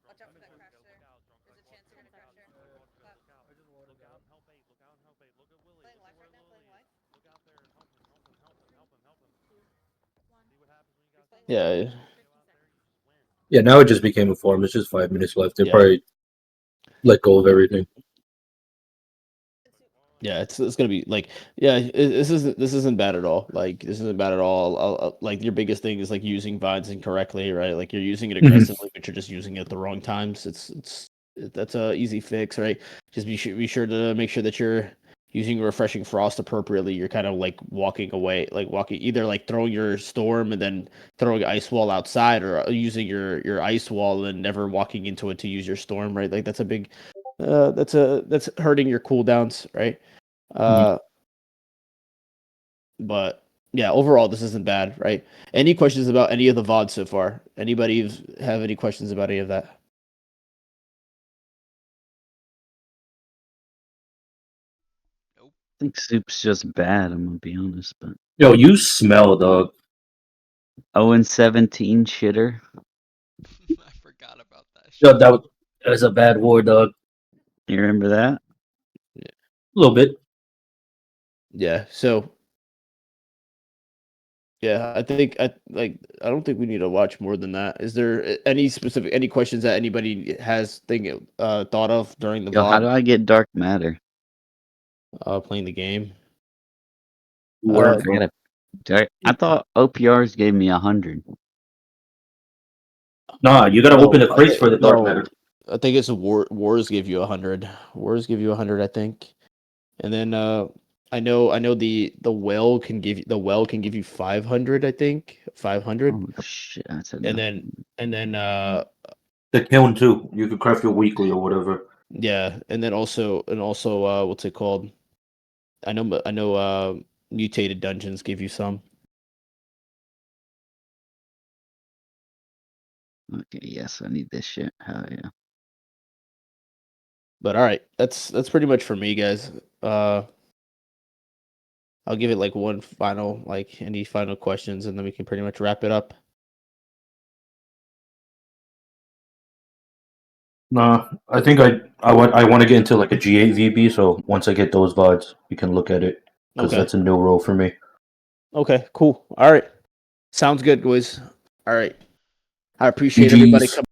Watch out for that crash there. There's a chance you're gonna crash there. Clap. Playing life right now? Playing life? Yeah, Yeah, now it just became a farm. It's just 5 minutes left. They yeah. probably let go of everything. Yeah, it's gonna be like this isn't bad at all. Like this isn't bad at all. Like your biggest thing is like using vines incorrectly, right? Like you're using it aggressively, but you're just using it at the wrong times. That's a easy fix, right? Just be sure to make sure that you're using refreshing frost appropriately. You're kind of like walking away, like walking either like throwing your storm and then throwing ice wall outside, or using your ice wall and never walking into it to use your storm, right? Like that's a big that's hurting your cooldowns, right? Uh, but yeah, overall, this isn't bad, right? Any questions about any of the VODs so far? Anybody have any questions about any of that? I think soup's just bad. I'm gonna be honest, but Yo, you smell, dog. 0-17 shitter. I forgot about that Yo, shit. that was a bad war, dog. You remember that? A little bit. Yeah. So Yeah, I don't think we need to watch more than that. Is there any questions that anybody has thought of during the Yo, how do VOD I get dark matter? playing the game? Where I gotta. I thought OPRs gave me 100. Nah, you gotta open the I crates for the dark no, matter. I think it's wars give you 100. Wars give you 100, I think. And then I know the well can give you 500, I think. 500. Oh shit, that's And enough. then The kiln too. You can craft your weekly or whatever. yeah, and also what's it called? I know mutated dungeons give you some. Okay, yes, I need this shit. Hell yeah. But all right, that's pretty much for me, guys. I'll give it like one final, like any final questions, and then we can pretty much wrap it up. Nah, I think I want to get into like a G8 VB. So once I get those VODs, we can look at it because Okay. that's a new role for me. Okay, cool. All right. Sounds good, boys. All right. I appreciate everybody GGs. coming.